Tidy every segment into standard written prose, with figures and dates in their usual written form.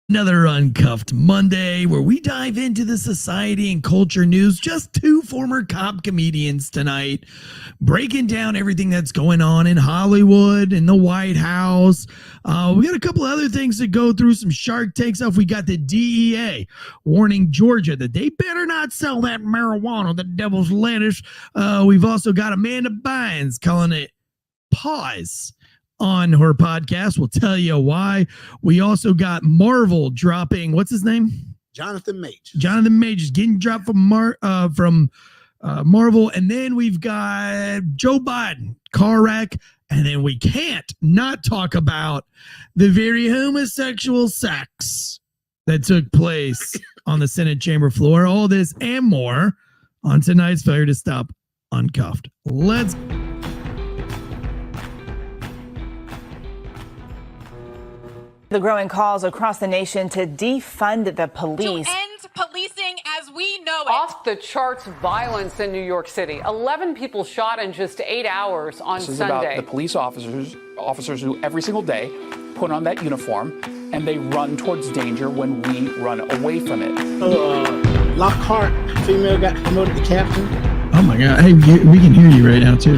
Another Uncuffed Monday where we dive into the society and culture news. Just two former cop comedians tonight, breaking down everything that's going on in Hollywood, in the White House. We got a couple other things to go through, some Shark Tank stuff. We got the DEA warning Georgia that they better not sell that marijuana, the devil's lettuce. We've also got Amanda Bynes calling it pause on her podcast. We'll tell you why. We also got Marvel dropping, what's his name? Jonathan Majors. Jonathan Majors getting dropped from Marvel. And then we've got Joe Biden, car wreck. And then we can't not talk about the very homosexual sex that took place on the Senate chamber floor. All this and more on tonight's Failure to Stop Uncuffed. Let's The growing calls across the nation to defund the police. To end policing as we know it. Off the charts violence in New York City. 11 people shot in just 8 hours on Sunday. This is Sunday. about the police officers who every single day put on that uniform and they run towards danger when we run away from it. Lockhart, female, got promoted to captain. Oh my God. Hey, we can hear you right now too.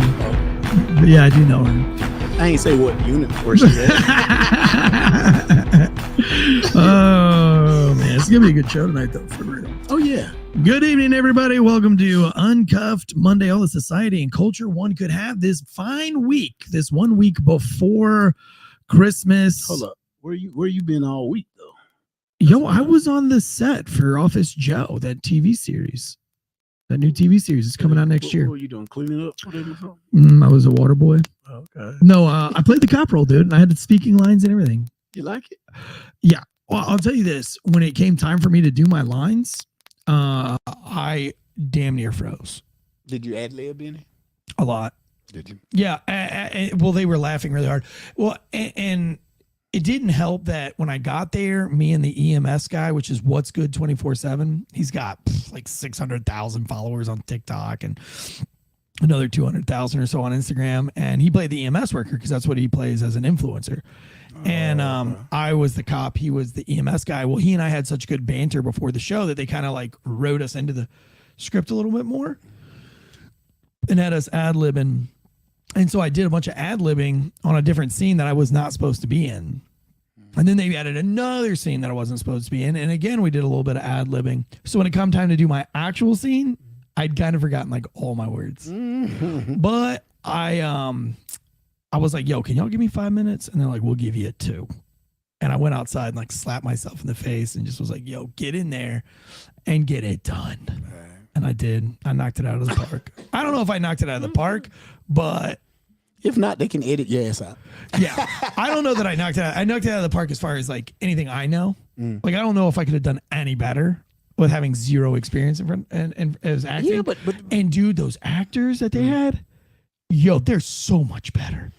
But yeah, I do know her. I ain't say what unit where she's at. Oh man, it's gonna be a good show tonight though, for real. Oh yeah. Good evening, everybody. Welcome to Uncuffed Monday. All the society and culture one could have this fine week, this 1 week before Christmas. Hold up. Where you been all week though? Yo, I was on the set for Office Joe, that TV series. That new TV series is coming out next year. What were you doing? Cleaning up? I was a water boy. Okay. No, I played the cop role, dude, and I had the speaking lines and everything. You like it? Yeah. Well, I'll tell you this. When it came time for me to do my lines, I damn near froze. Did you ad lib any? A lot. Did you? Yeah. Well, they were laughing really hard. Well, and it didn't help that when I got there, me and the EMS guy, which is What's Good 24/7, he's got like 600,000 followers on TikTok and another 200,000 or so on Instagram. And he played the EMS worker because that's what he plays as an influencer. And I was the cop. He was the EMS guy. Well, he and I had such good banter before the show that they kind of like wrote us into the script a little bit more and had us ad-libbing. And so I did a bunch of ad-libbing on a different scene that I was not supposed to be in. And then they added another scene that I wasn't supposed to be in. And again, we did a little bit of ad-libbing. So when it come time to do my actual scene, I'd kind of forgotten like all my words. But I was like, yo, can y'all give me 5 minutes? And they're like, we'll give you 2. And I went outside and like slapped myself in the face and just was like, yo, get in there and get it done. And I did. I knocked it out of the park. I don't know if I knocked it out of the park, but if not, they can edit your ass out. Yeah. I don't know that I knocked it out. I knocked it out of the park as far as like anything I know. Like, I don't know if I could have done any better with having zero experience in front and as acting. Yeah, but and dude, those actors that they had, yo, they're so much better.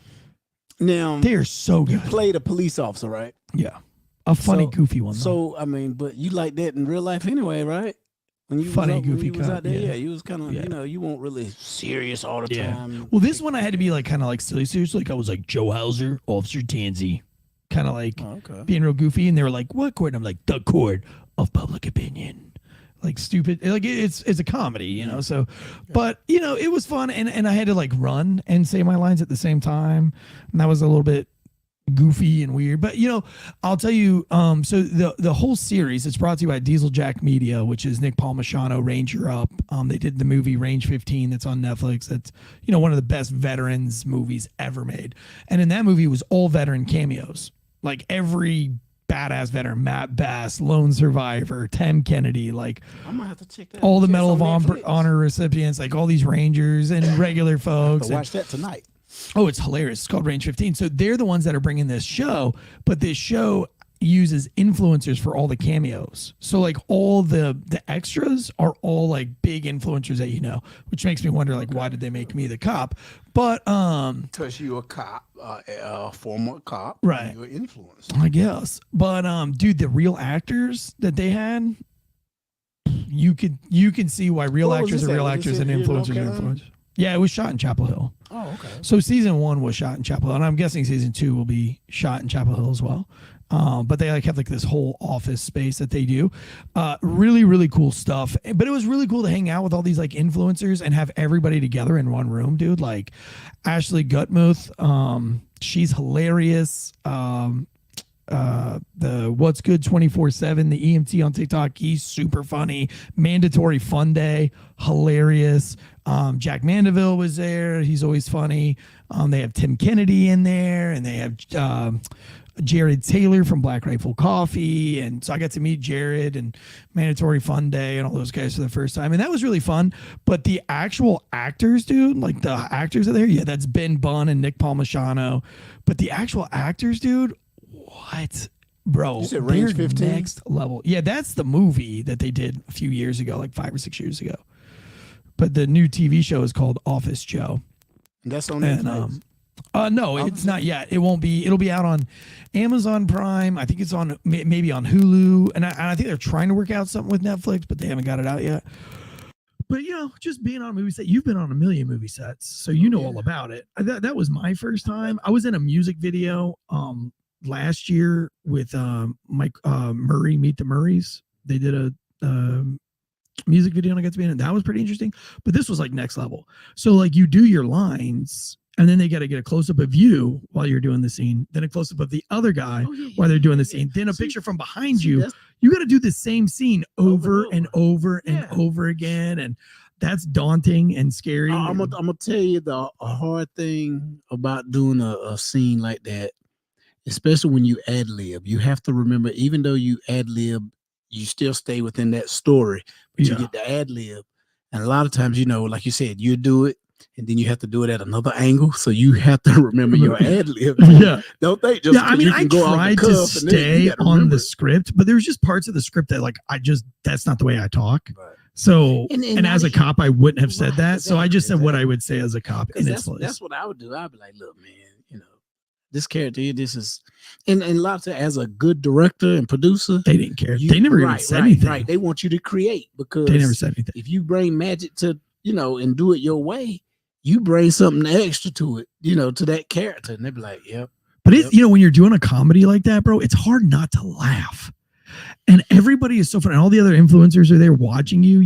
Now they're so good. You played a police officer, right? Yeah. A funny, goofy one. Though. So I mean, but you like that in real life anyway, right? When you funny, was goofy was out there, yeah. you was kind of, you know, you weren't really serious all the time. Well, this one I had to be like kind of like silly serious. Like I was like Joe Hauser, Officer Tansey, kind of like being real goofy. And they were like, "What court?" And I'm like, "The court of public opinion." Like stupid, like it's a comedy, you know. So, but you know, it was fun, and I had to like run and say my lines at the same time, and that was a little bit goofy and weird. But you know, I'll tell you, so the whole series, it's brought to you by Diesel Jack Media, which is Nick Palmachano, Ranger Up. They did the movie Range 15 that's on Netflix. That's, you know, one of the best veterans movies ever made. And in that movie, it was all veteran cameos, like every badass veteran, Matt Bass, Lone Survivor, Ted Kennedy, like I'm gonna have to check that. all the Medal of Honor recipients, like all these Rangers and regular folks. Watch that tonight. Oh, it's hilarious. It's called Range 15. So they're the ones that are bringing this show, but this show uses influencers for all the cameos. So like all the extras are all like big influencers that you know, which makes me wonder like why did they make me the cop? But because you're a cop, a former cop, right? You're influenced, I guess. But dude, the real actors that they had, you can see why real actors are real actors and influencers are influencers. Yeah, it was shot in Chapel Hill. Oh, okay. So season 1 was shot in Chapel Hill, and I'm guessing season 2 will be shot in Chapel Hill as well. But they like have like this whole office space that they do. Really, really cool stuff. But it was really cool to hang out with all these like influencers and have everybody together in one room, dude. Like Ashley Gutmuth, she's hilarious. The What's Good 24/7, the EMT on TikTok, he's super funny. Mandatory Fun Day, hilarious. Jack Mandeville was there, he's always funny. They have Tim Kennedy in there, and they have Jared Taylor from Black Rifle Coffee. And so I got to meet Jared and Mandatory Fun Day and all those guys for the first time, and that was really fun. But the actual actors, dude, like the actors are there. Yeah, that's Ben Bunn and Nick Palmisano. But the actual actors, dude, what, bro? You said Range 15? Next level. Yeah, that's the movie that they did a few years ago, like 5 or 6 years ago. But the new TV show is called Office Joe. And that's on Netflix. No, it's not yet. It won't be. It'll be out on Amazon Prime. I think it's on maybe on Hulu, and I think they're trying to work out something with Netflix, but they haven't got it out yet. But just being on a movie set, you've been on a million movie sets, so you know all about it. That was my first time. I was in a music video last year with Mike Murray, Meet the Murrays. They did a music video, and I got to be in it. That was pretty interesting. But this was like next level. So like you do your lines, and then they got to get a close up of you while you're doing the scene, then a close up of the other guy while they're doing the scene, then a picture from behind you. You got to do the same scene over and over and over again, and that's daunting and scary. I'm gonna tell you the hard thing about doing a scene like that, especially when you ad lib. You have to remember, even though you ad lib, you still stay within that story, but you get the ad lib. And a lot of times, like you said, you do it, and then you have to do it at another angle. So you have to remember your ad lib. Don't think just I mean, I tried to stay on the script, but there's just parts of the script that like that's not the way I talk. Right. So and as a cop, I wouldn't have said that. So I just said what I would say as a cop in its place. That's what I would do. I'd be like, look, man, this character here, this is, and a lot of times as a good director and producer, they didn't care. They never even said anything. Right. They want you to create, because they never said anything. If you bring magic to, and do it your way, you bring something extra to it, to that character. And they'd be like, yep. But it's, when you're doing a comedy like that, bro, it's hard not to laugh. And everybody is so funny. And all the other influencers are there watching you,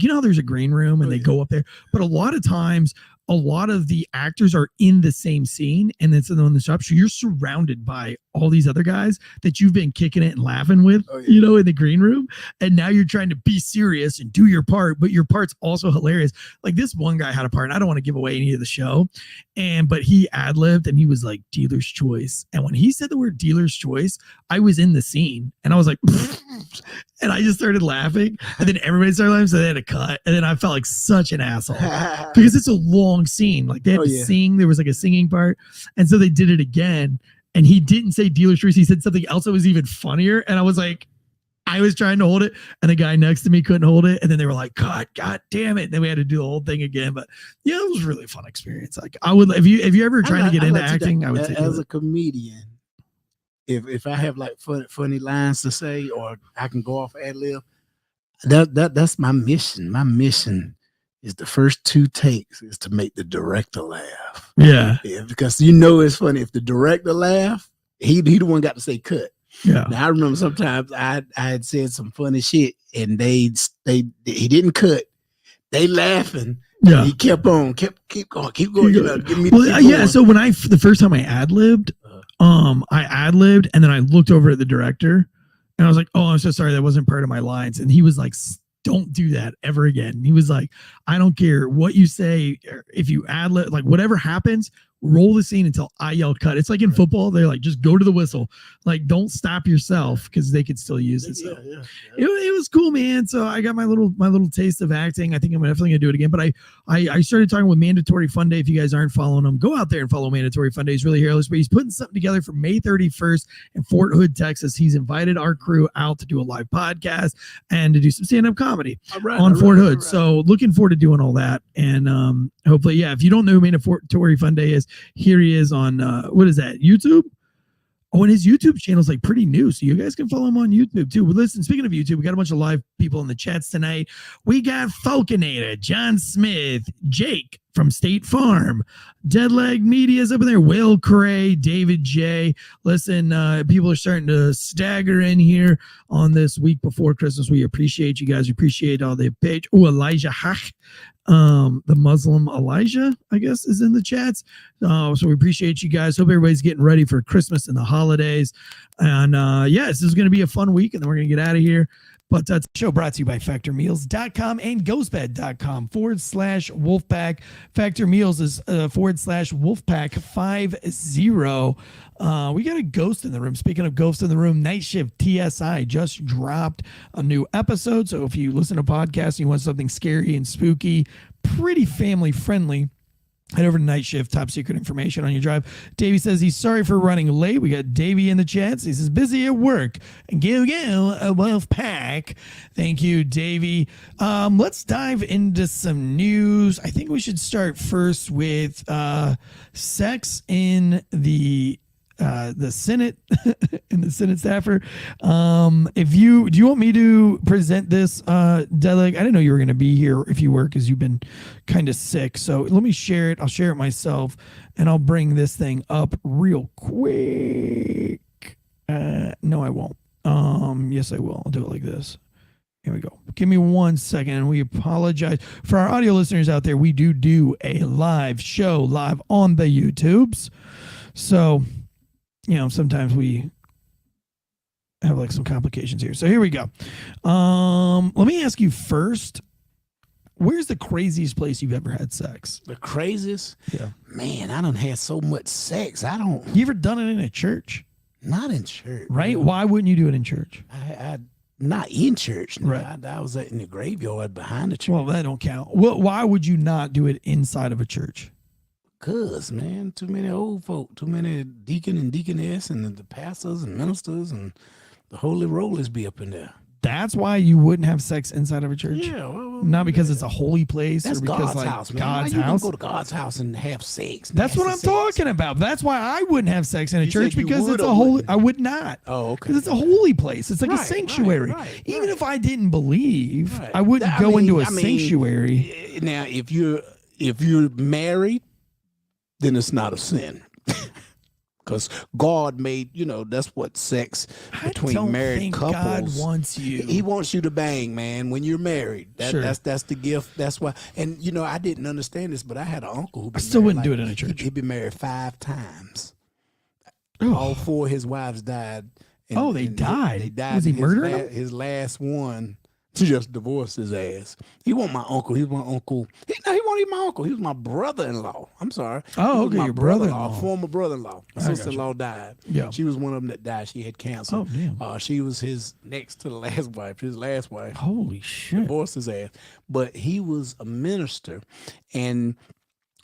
how there's a green room and they go up there. But a lot of times, a lot of the actors are in the same scene, and it's in the shop. So you're surrounded by all these other guys that you've been kicking it and laughing with, in the green room. And now you're trying to be serious and do your part, but your part's also hilarious. Like this one guy had a part, and I don't want to give away any of the show, but he ad-libbed and he was like, dealer's choice. And when he said the word dealer's choice, I was in the scene and I was like, and I just started laughing, and then everybody started laughing, so they had to cut. And then I felt like such an asshole because it's a long scene. Like they had to sing. There was like a singing part. And so they did it again. And he didn't say dealer's choice. He said something else that was even funnier. And I was like, I was trying to hold it, and the guy next to me couldn't hold it. And then they were like, God damn it. And then we had to do the whole thing again. But yeah, it was a really fun experience. Like I would, if you ever trying to get into acting, I would say as a comedian, if I have like funny lines to say, or I can go off ad lib, that's my mission. My mission is the first 2 takes is to make the director laugh. Yeah, because it's funny if the director laugh, he the one got to say cut. Yeah. Now I remember sometimes I had said some funny shit, and he didn't cut. They laughing. Yeah. He kept on, keep going. Give me yeah. So when the first time I ad-libbed, I ad-libbed, and then I looked over at the director, and I was like, "Oh, I'm so sorry, that wasn't part of my lines." And he was like, "Don't do that ever again." He was like, "I don't care what you say. If you ad-lib, like whatever happens, roll the scene until I yell cut." It's like in football, they're like, just go to the whistle. Like, don't stop yourself, because they could still use it. So it was cool, man. So I got my little taste of acting. I think I'm definitely gonna do it again. But I started talking with Mandatory Fun Day. If you guys aren't following him, go out there and follow Mandatory Fun Day. He's really hairless, but he's putting something together for May 31st in Fort Hood, Texas. He's invited our crew out to do a live podcast and to do some stand-up comedy on Fort Hood. So looking forward to doing all that. And hopefully, if you don't know who Mandatory Fun Day is, here he is on what is that, YouTube? Oh, and his YouTube channel is like pretty new, so you guys can follow him on YouTube too. Well, listen, speaking of YouTube, we got a bunch of live people in the chats tonight. We got Falconator, John Smith, Jake, from State Farm. Deadleg Media's up in there. Will Cray, David J. Listen, people are starting to stagger in here on this week before Christmas. We appreciate you guys. We appreciate all the page. Oh, Elijah Hach, the Muslim Elijah, I guess, is in the chats. So we appreciate you guys. Hope everybody's getting ready for Christmas and the holidays. And yes, this is going to be a fun week, and then we're going to get out of here. But the show brought to you by factormeals.com and ghostbed.com/Wolfpack. Factor Meals is /Wolfpack50. We got a ghost in the room. Speaking of ghosts in the room, Night Shift TSI just dropped a new episode. So if you listen to podcasts and you want something scary and spooky, pretty family friendly, head over to Night Shift, top secret information on your drive. Davey says he's sorry for running late. We got Davey in the chats. He says, busy at work. Go, a wolf pack. Thank you, Davey. Let's dive into some news. I think we should start first with sex in the Senate and the Senate staffer. Do you want me to present this, Deleg? I didn't know you were going to be here if you were, because you've been kind of sick. So let me share it. I'll share it myself, and I'll bring this thing up real quick. No, I won't. Yes, I will. I'll do it like this. Here we go. Give me 1 second, and we apologize for our audio listeners out there. We do a live show live on the YouTubes. So, sometimes we have like some complications here. So here we go. Let me ask you first, where's the craziest place you've ever had sex? The craziest? Yeah. Man, I done had so much sex. You ever done it in a church? Not in church. Right? Why wouldn't you do it in church? I not in church. No. Right. I was in the graveyard behind the church. Well, that don't count. Why would you not do it inside of a church? Cause, man, too many old folk, too many deacon and deaconess and the pastors and ministers and the holy rollers be up in there. That's why you wouldn't have sex inside of a church? Yeah. Well, not because it's a holy place. That's or because, God's like, house, man. God's why house? You go to God's house and have sex. That's what I'm talking about. That's why I wouldn't have sex in a church, because it's a holy. I would not. Oh, okay. Because it's a holy place. It's like a sanctuary. Right. Even if I didn't believe, I wouldn't go into a sanctuary. Now, if you're married, then it's not a sin. Because God made, that's what sex between married couples. God wants you. He wants you to bang, man, when you're married. That's the gift. That's why. And I didn't understand this, but I had an uncle who still wouldn't do it in a church. He'd been married 5 times. Oh. All 4 of his wives died. They died. They died. Was he murdered? His last one just divorced his ass. He wasn't my uncle. He was my uncle. He wasn't even my uncle. He was my brother-in-law. I'm sorry. Oh, okay, my your brother-in-law. Former brother-in-law. My sister-in-law died. Yeah. She was one of them that died. She had cancer. Oh, damn. She was his next to the last wife. His last wife. Holy shit. Divorced his ass. But he was a minister. And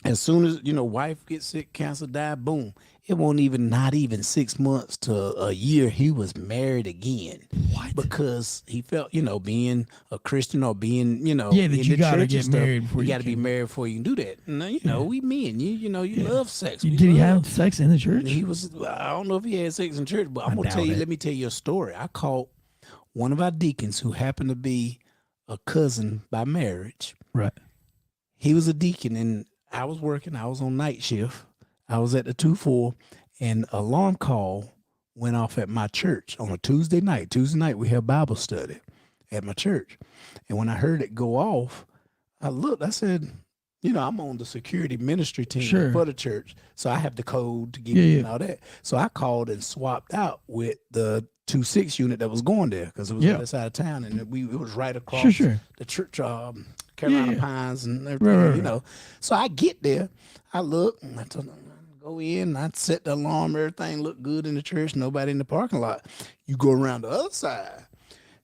as soon as, wife gets sick, cancer, died, boom. It won't not even 6 months to a year, he was married again. What? Because he felt, being a Christian or being, that you gotta get married before you gotta be married before you can do that. And, we men, you love sex. Did he have sex in the church? He was, I don't know if he had sex in church, but I'm gonna tell you, let me tell you a story. I caught one of our deacons who happened to be a cousin by marriage. Right. He was a deacon, and I was working, I was on night shift. I was at the 2-4, and alarm call went off at my church on a Tuesday night. Tuesday night, we had Bible study at my church. And when I heard it go off, I looked, I said, I'm on the security ministry team for the church. So I have the code to get in and all that. So I called and swapped out with the 2-6 unit that was going there, because it was on the other side of town, and it was right across the church, Carolina Pines and everything, Right. So I get there, I look, and I told them, go in, I set the alarm, everything looked good in the church, nobody in the parking lot. You go around the other side,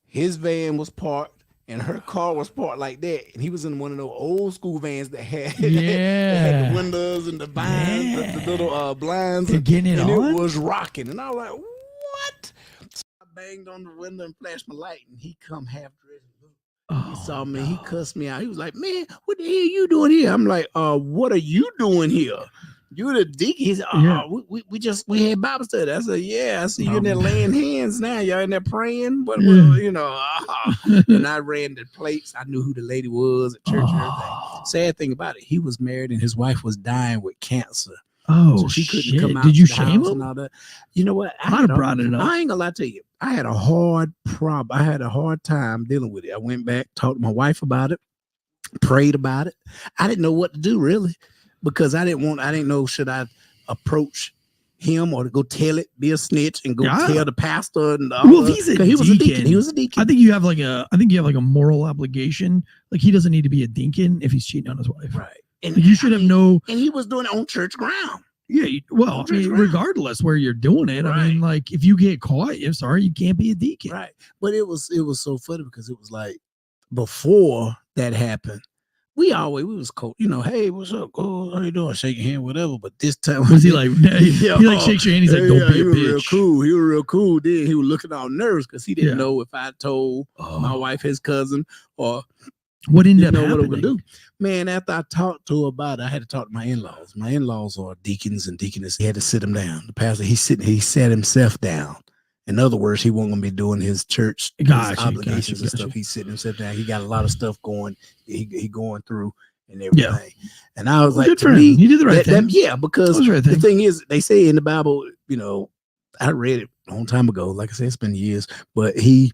his van was parked and her car was parked like that, and he was in one of those old school vans that had, that had the windows and the blinds, the little blinds, and it was rocking, and I was like, what? So I banged on the window and flashed my light, and he come half dressed. He saw me, he cussed me out. He was like, man, what the hell you doing here? I'm like, what are you doing here? You the deacon? He said, we had Bible study. I said, yeah, I see you in there laying hands now. Y'all in there praying, but you know, and I ran the plates. I knew who the lady was at church and everything. Sad thing about it, he was married and his wife was dying with cancer. Oh, so she couldn't shit. come out. Did you to the shame house him? and all that. You know what? I'd have brought it up. I ain't gonna lie to you. I had a hard problem. I had a hard time dealing with it. I went back, talked to my wife about it, prayed about it. I didn't know what to do really, because I didn't know should I approach him or to go tell it, be a snitch, and go tell the pastor. And well, if he's a deacon, he was a deacon. He was a deacon. I think you have like a moral obligation. Like he doesn't need to be a deacon if he's cheating on his wife. Right. And like you should have no. And he was doing it on church ground. Yeah. Well, I mean, regardless where you're doing it, right. I mean, like if you get caught, I'm sorry, you can't be a deacon. Right. But it was so funny because it was like before that happened. We was cool, you know. Hey, what's up? Oh, how you doing? Shake your hand, whatever. But this time, was he like? He like shakes your hand. He's like, "Don't be a bitch." Real cool. He was real cool. Then he was looking all nervous because he didn't know if I told my wife, his cousin, or what ended up happening. What I would do. Man, after I talked to her about it, I had to talk to my in-laws. My in-laws are deacons and deaconess. He had to sit them down. The pastor, he sat himself down. In other words, he wasn't going to be doing his church obligations and stuff. He's sitting himself down. He got a lot of stuff going. He going through and everything. Yeah. And I was like, to me, he did the right thing. Because the thing is, they say in the Bible, you know, I read it a long time ago. Like I said, it's been years. But you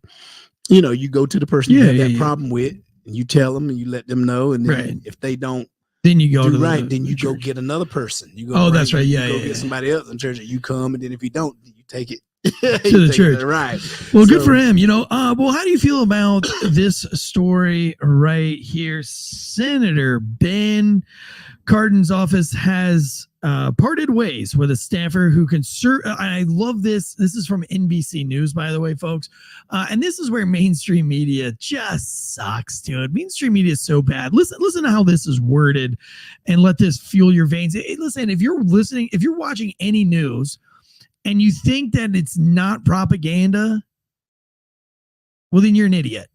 go to the person you have that problem with, and you tell them, and you let them know, and then if they don't, then you go then you go get another person. You go. That's right. Yeah, you go get somebody else in church, and you come, and then if you don't, you take it. to the church, right? Well, good for him. You know, well, how do you feel about this story right here? Senator Ben Cardin's office has parted ways with a staffer who can serve. I love this. This is from NBC News, by the way, folks. And this is where mainstream media just sucks, dude. Mainstream media is so bad. Listen to how this is worded, and let this fuel your veins. Listen, if you're watching any news, and you think that it's not propaganda, well, then you're an idiot.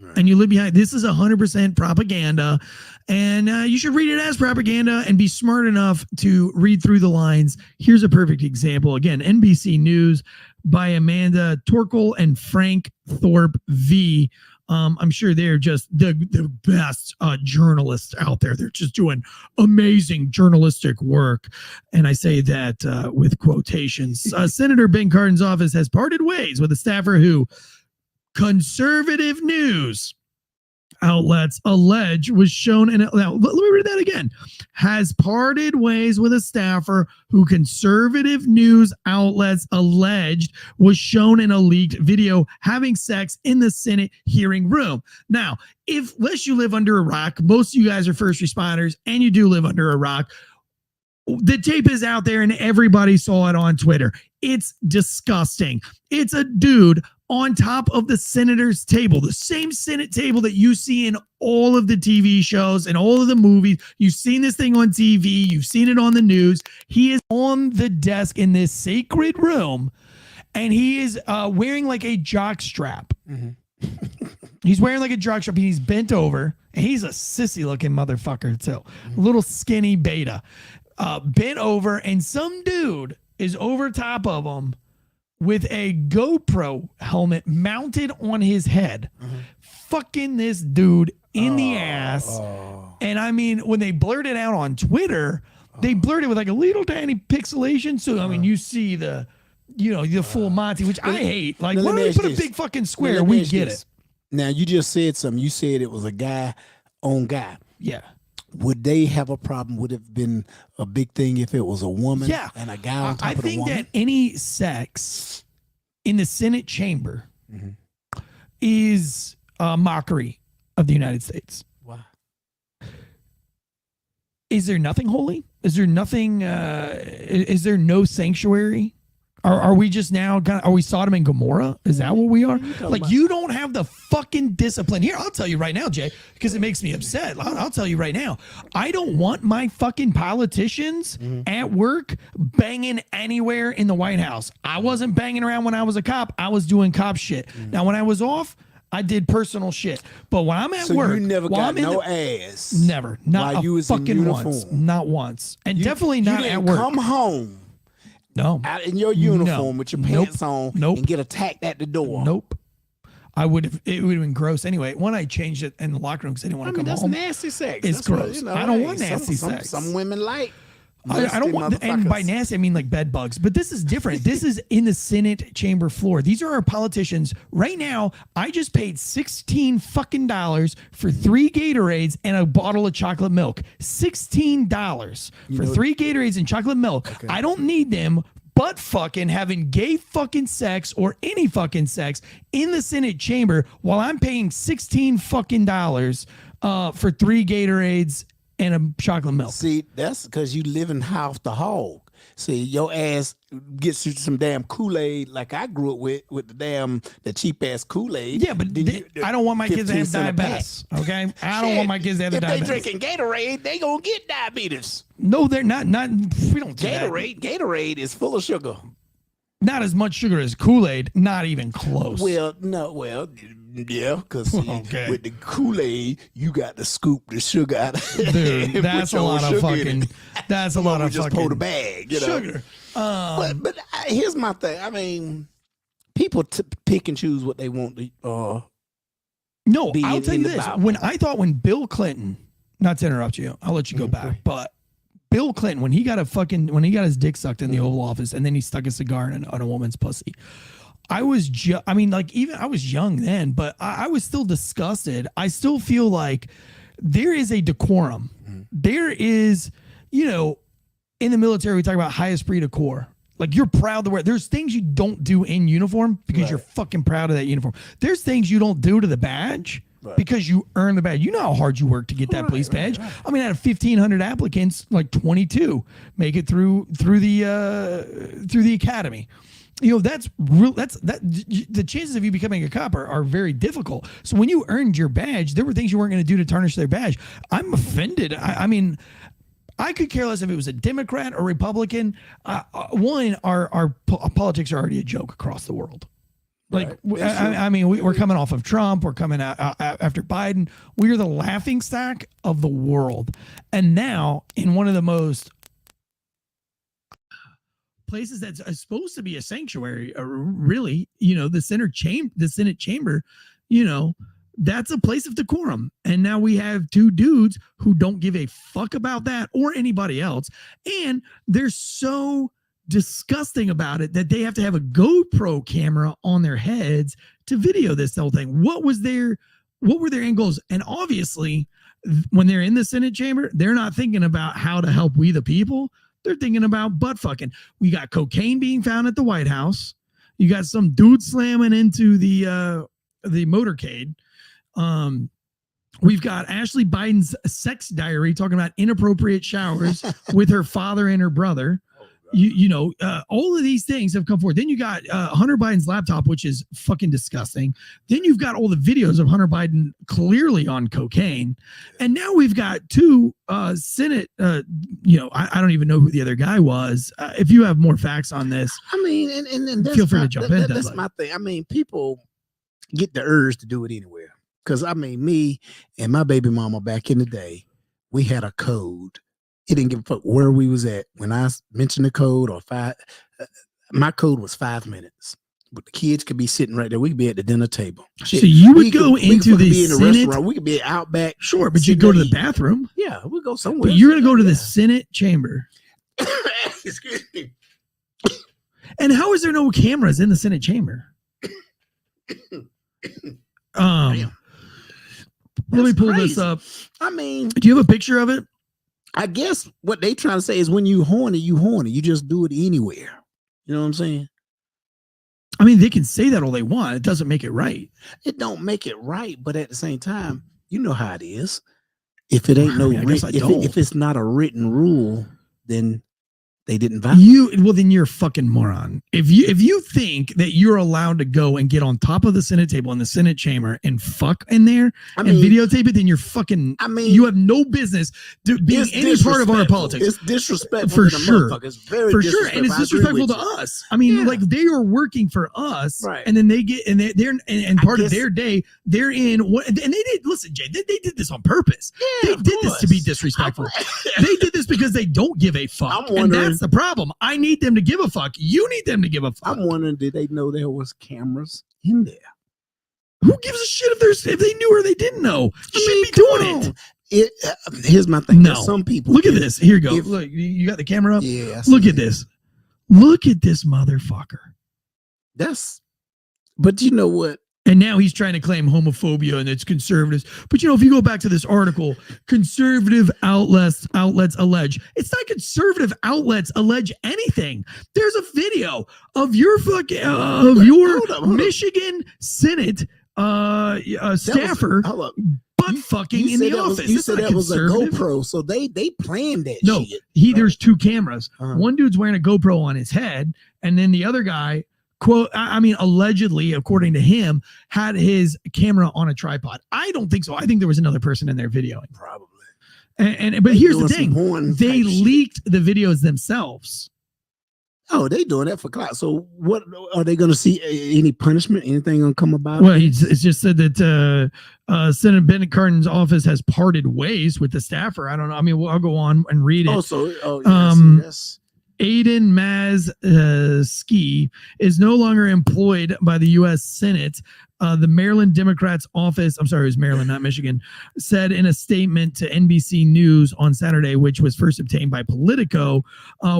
Right. And you live behind. This is 100% propaganda. And you should read it as propaganda and be smart enough to read through the lines. Here's a perfect example. Again, NBC News by Amanda Torkel and Frank Thorpe V. I'm sure they're just the best journalists out there. They're just doing amazing journalistic work. And I say that with quotations. Senator Ben Cardin's office has parted ways with a staffer who conservative news outlets allege was shown in. Now, let me read that again. Has parted ways with a staffer who conservative news outlets alleged was shown in a leaked video having sex in the Senate hearing room. Now, unless you live under a rock, most of you guys are first responders and you do live under a rock. The tape is out there and everybody saw it on Twitter. It's disgusting. It's a dude on top of the senator's table, the same Senate table that you see in all of the TV shows and all of the movies. You've seen this thing on TV. You've seen it on the news. He is on the desk in this sacred room, and he is wearing like a jock strap. Mm-hmm. He's wearing like a jock strap. He's bent over, and he's a sissy-looking motherfucker too. Mm-hmm. Little skinny beta. Bent over, and some dude is over top of him with a GoPro helmet mounted on his head, fucking this dude in the ass. And I mean, when they blurred it out on Twitter, they blurred it with like a little tiny pixelation. So, I mean, you see the full Monty, which I hate. Like, why don't they put a big fucking square? We get it. Now, you just said something. You said it was a guy on guy. Yeah. Would they have a problem? Would it have been a big thing if it was a woman and a guy on top of the woman? I think that any sex in the Senate chamber is a mockery of the United States. Wow. Is there nothing holy? Is there nothing? Is there no sanctuary? Are we just now are we Sodom and Gomorrah? Is that what we are? Like, you don't have the fucking discipline. Here, I'll tell you right now, Jay, because it makes me upset. I'll tell you right now. I don't want my fucking politicians at work banging anywhere in the White House. I wasn't banging around when I was a cop. I was doing cop shit. Now, when I was off, I did personal shit. But when I'm at So work, you never while got I'm in no the- ass. Never. Not while a you was in fucking once. uniform. Not once. And You- definitely you not didn't at work. Come home No. out in your uniform with your Nope. pants on Nope. and get attacked at the door. Nope. It would have been gross anyway. When I changed it in the locker room because I didn't want to come that's home. nasty sex. It's That's what, gross. I don't want nasty sex. Some women like. I don't want, and by nasty I mean like bed bugs. But this is different. This is in the Senate chamber floor. These are our politicians right now. I just paid $16 fucking for 3 Gatorades and a bottle of chocolate milk. $16 for 3 Gatorades and chocolate milk. Okay. I don't need them. But fucking having gay fucking sex or any fucking sex in the Senate chamber while I'm paying $16 fucking for 3 Gatorades and a chocolate milk. See, that's because you living half the hog. See, your ass gets you some damn Kool-Aid like I grew up with the cheap ass Kool-Aid. Yeah, but I don't want my kids to have 15 cent a pack. diabetes. Okay, I don't want my kids to have if diabetes. they drinking Gatorade, they gonna get diabetes. No, they're not. Not we don't do Gatorade. that. Gatorade is full of sugar. Not as much sugar as Kool-Aid. Not even close. Well, yeah, because Okay. with the Kool-Aid, you got to scoop the sugar out. Dude, and that's put a your lot of sugar in fucking. it. That's a lot of just fucking. pour the bag, you know? Sugar. But here's my thing. I mean, people pick and choose what they want to. No, be I'll in- tell in you the this. Bible. When Bill Clinton, not to interrupt you, I'll let you go back, but Bill Clinton, when he got his dick sucked in the Oval Office and then he stuck a cigar in on a woman's pussy, I was I was young then, but I was still disgusted. I still feel like there is a decorum. There is, in the military, we talk about highest esprit de corps. Like you're proud to wear. There's things you don't do in uniform because you're fucking proud of that uniform. There's things you don't do to the badge because you earn the badge. You know how hard you work to get that police badge. I mean, out of 1,500 applicants, like 22 make it through the academy. That's real. The chances of you becoming a cop are very difficult. So when you earned your badge, there were things you weren't going to do to tarnish their badge. I'm offended. I mean, I could care less if it was a Democrat or Republican. Our politics are already a joke across the world. Like, I mean, we're coming off of Trump. We're coming out after Biden. We are the laughing stock of the world. And now, in one of the most places that's supposed to be a sanctuary, really, the Senate chamber, that's a place of decorum. And now we have 2 dudes who don't give a fuck about that or anybody else. And they're so disgusting about it that they have to have a GoPro camera on their heads to video this whole thing. What were their end goals? And obviously, when they're in the Senate chamber, they're not thinking about how to help we the people. They're thinking about butt fucking. We got cocaine being found at the White House. You got some dude slamming into the motorcade. We've got Ashley Biden's sex diary talking about inappropriate showers with her father and her brother. All of these things have come forward. Then you got Hunter Biden's laptop, which is fucking disgusting. Then you've got all the videos of Hunter Biden clearly on cocaine. And now we've got 2 Senate, I don't even know who the other guy was. If you have more facts on this, I mean, and that's feel free to jump in. That's my thing. I mean, people get the urge to do it anywhere. Because, I mean, me and my baby mama back in the day, we had a code. It didn't give a fuck where we was at. When I mentioned the code or my code was 5 minutes. But the kids could be sitting right there. We could be at the dinner table. Shit, so you would go into the be in the Senate restaurant. We could be out back. Sure, but you'd go to the bathroom. Yeah, we'll go somewhere. But you're going to go to the Senate chamber. Excuse me. And how is there no cameras in the Senate chamber? Let me pull this up. I mean, do you have a picture of it? I guess what they trying to say is when you horny, you horny. You just do it anywhere. You know what I'm saying? I mean, they can say that all they want. It doesn't make it right. It don't make it right, but at the same time, you know how it is. If it ain't if it's not a written rule, then They didn't violate. Well, then you're a fucking moron. If you think that you're allowed to go and get on top of the Senate table in the Senate chamber and fuck in there and videotape it, then you're fucking. You have no business being any part of our politics. It's disrespectful for sure. It's very for sure, and it's disrespectful to us. I mean, like they are working for us, right? And then they get and part of their day they're in what? And they did listen, Jay. They did this on purpose. Yeah, they did this to be disrespectful. They did this because they don't give a fuck, and that's the problem. I need them to give a fuck. You need them to give a fuck. I'm wondering, did they know there was cameras in there? Who gives a shit if they knew or they didn't know? You should be doing it. Here's my thing. No, some people look at this. Here you go. Look, you got the camera up. Yeah. Look at this. Look at this motherfucker. But you know what? And now he's trying to claim homophobia and it's conservatives. But if you go back to this article, conservative outlets allege. It's not conservative outlets allege anything. There's a video of your fucking Michigan Senate staffer butt fucking in the office. You said that was a GoPro, so they planned that. No, shit. There's two cameras. One dude's wearing a GoPro on his head, and then the other guy, allegedly, according to him, had his camera on a tripod. I don't think so. I think there was another person in there videoing. Probably. But here's the thing: they leaked the videos themselves. Oh, they doing that for clout. So what are they going to see? Any punishment? Anything going to come about? Well, it's just said that Senator Benedict Cardin's office has parted ways with the staffer. I don't know. I mean, I'll go on and read it. Yes. Aiden Ski is no longer employed by the U.S. Senate. The Maryland Democrats office, I'm sorry, it was Maryland, not Michigan, said in a statement to NBC News on Saturday, which was first obtained by Politico,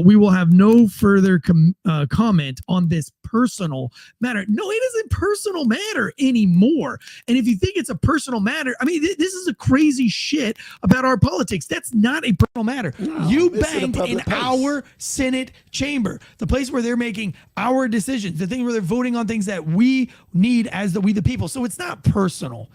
we will have no further comment on this personal matter. No, it isn't personal matter anymore. And if you think it's a personal matter, I mean, this is a crazy shit about our politics. That's not a personal matter. No, you banged in our Senate chamber, the place where they're making our decisions, the thing where they're voting on things that we need as we the people. So it's not personal.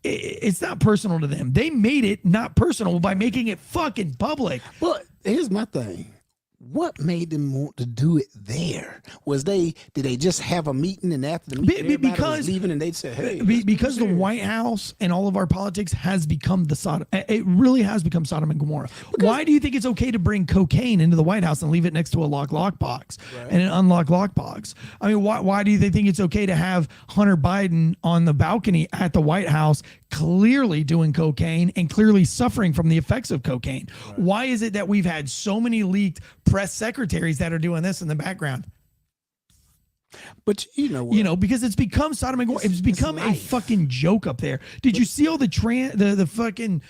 It's not personal to them. They made it not personal by making it fucking public. Well, here's my thing. What made them want to do it there? Did they just have a meeting and after the meeting everybody was leaving and they'd say, hey, because the White House and all of our politics has become the Sodom. It really has become Sodom and Gomorrah. Why do you think it's okay to bring cocaine into the White House and leave it next to a lockbox and an unlocked lockbox? I mean, why do they think it's okay to have Hunter Biden on the balcony at the White House clearly doing cocaine and clearly suffering from the effects of cocaine? Right. Why is it that we've had so many leaked press secretaries that are doing this in the background? But you know what? Because it's become Sodom and Gomorrah. It's become a fucking joke up there. Did you see all the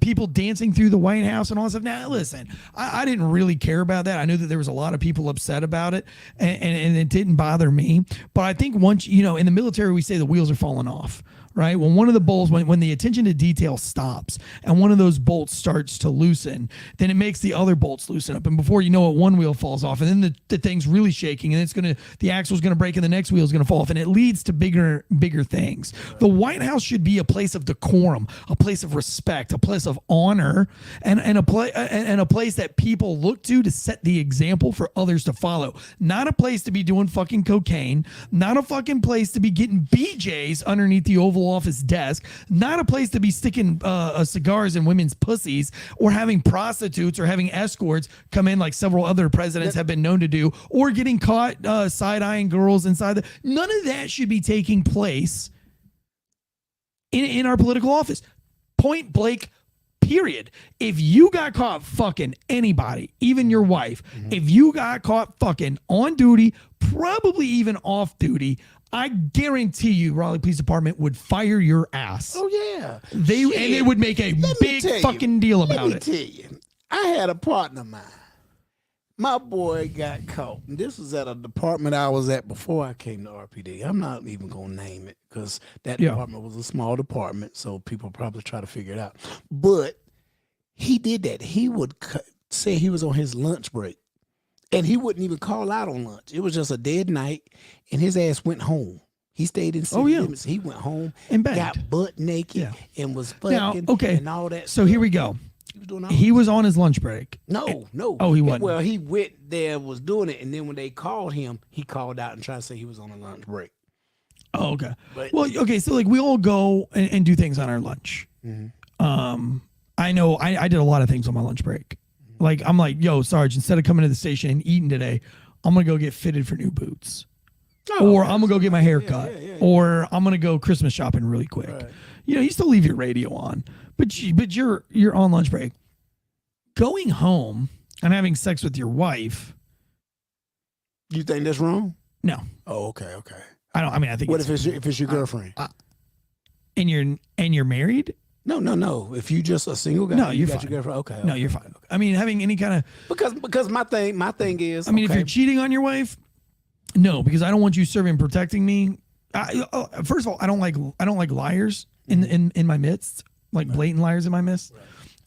people dancing through the White House and all that stuff? Now, listen, I didn't really care about that. I knew that there was a lot of people upset about it, and it didn't bother me. But I think once, in the military, we say the wheels are falling off. Right? When one of the bolts, when the attention to detail stops and one of those bolts starts to loosen, then it makes the other bolts loosen up. And before you know it, one wheel falls off, and then the thing's really shaking, and the axle's going to break, and the next wheel's going to fall off, and it leads to bigger things. The White House should be a place of decorum, a place of respect, a place of honor, and a place that people look to set the example for others to follow. Not a place to be doing fucking cocaine, not a fucking place to be getting BJs underneath the Oval Office desk, not a place to be sticking cigars in women's pussies or having prostitutes or having escorts come in like several other presidents have been known to do, or getting caught side-eyeing girls inside none of that should be taking place in our political office. Point blank, period. If you got caught fucking anybody, even your wife, if you got caught fucking on duty, probably even off duty, I guarantee you Raleigh Police Department would fire your ass. Oh, yeah. And they would make a big fucking deal about it. Let me tell you, I had a partner of mine. My boy got caught. And this was at a department I was at before I came to RPD. I'm not even going to name it because that department was a small department, so people probably try to figure it out. But he did that. He would say he was on his lunch break. And he wouldn't even call out on lunch. It was just a dead night, and his ass went home. He stayed in city limits. He went home and got butt naked and was fucking and all that. So here we go. He was doing all He was on his lunch break. No. Oh, he wasn't. Well, he went there, was doing it, and then when they called him, he called out and tried to say he was on a lunch break. Oh, okay. But- Well, okay. So like we all go and do things on our lunch. I know I did a lot of things on my lunch break. Like I'm like, yo, Sarge, instead of coming to the station and eating today, I'm gonna go get fitted for new boots. Or I'm gonna go get my hair cut. Or I'm gonna go Christmas shopping really quick. Right. You know, you still leave your radio on, but you're on lunch break. Going home and having sex with your wife. You think that's wrong? No. Oh, okay. I don't. I mean, I think. What if it's your girlfriend? And you're married? No. If you just a single guy, No, you you're got fine. your girlfriend. Okay. No, you're fine. I mean, having any kind of. Because my thing is. I mean, okay, if you're cheating on your wife, no, because I don't want you serving and protecting me. First of all, I don't like liars in my midst, like blatant liars in my midst.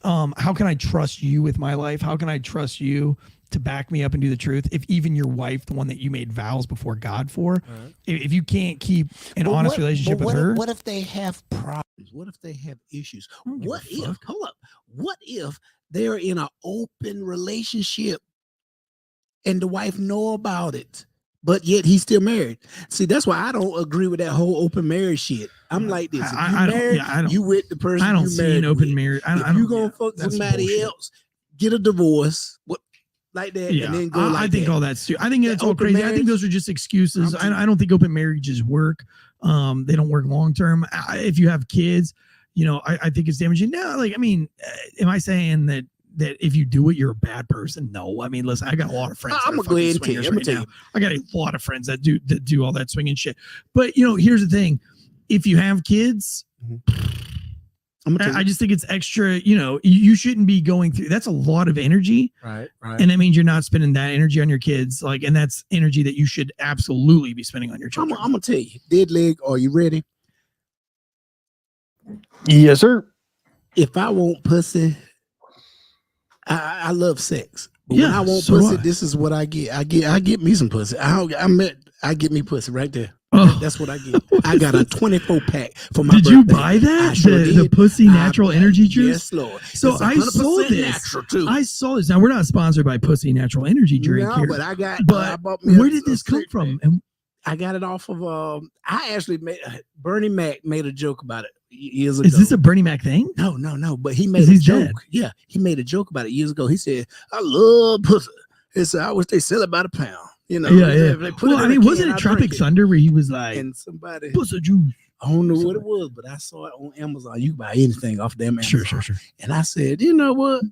How can I trust you with my life? How can I trust you to back me up and do the truth? If even your wife, the one that you made vows before God for, if you can't keep an honest relationship with her, what if they have problems? What if they have issues? What if? Hold up. What if they're in an open relationship and the wife know about it, but yet he's still married? See, that's why I don't agree with that whole open marriage shit. I'm like this: if you married, you with the person. I don't you see married an open with. marriage. If you gonna fuck that's somebody bullshit. else, get a divorce. What? Like that, Yeah, and then go like I think that. all that's too. I think it's all open crazy. I marriage? think those are just excuses. I don't think open marriages work. They don't work long term. If you have kids, you know, I think it's damaging. No, like I mean, am I saying that if you do it, you're a bad person? No. I mean, listen, I got a lot of friends. I'm gonna go ahead and tell you. I'm gonna tell you. I got a lot of friends that do all that swinging shit. But you know, here's the thing: if you have kids. I just think it's extra, you know, you shouldn't be going through. That's a lot of energy. Right. And that means you're not spending that energy on your kids. Like, and that's energy that you should absolutely be spending on your children. I'm gonna tell you, dead leg. Are you ready? Yes, sir. If I want pussy, I love sex. But Yeah, when I want so pussy, do I. this is what I get. I get me some pussy. I get me pussy right there. Oh. That's what I get. I got a 24 pack for my Did birthday. you buy that? I sure the did. pussy natural energy juice? Yes, Lord. So It's I 100% saw this. natural too. I saw this. Now we're not sponsored by Pussy Natural Energy Drink No, here. but I got. But I bought me where a- did a this come six from? pack. And I got it off of. I actually made Bernie Mac made a joke about it years ago. is this a Bernie Mac thing? No. But he made a he's joke. dead. Yeah, he made a joke about it years ago. He said, "I love pussy." He said, "I wish they sell it by the pound." You know. Yeah. if they put Well, it I in a mean, wasn't can, it I'll Tropic drink it. Thunder where he was like, And somebody, pussy juice? I don't know what it was, but I saw it on Amazon. You can buy anything off them Amazon. Sure. And I said, you know what?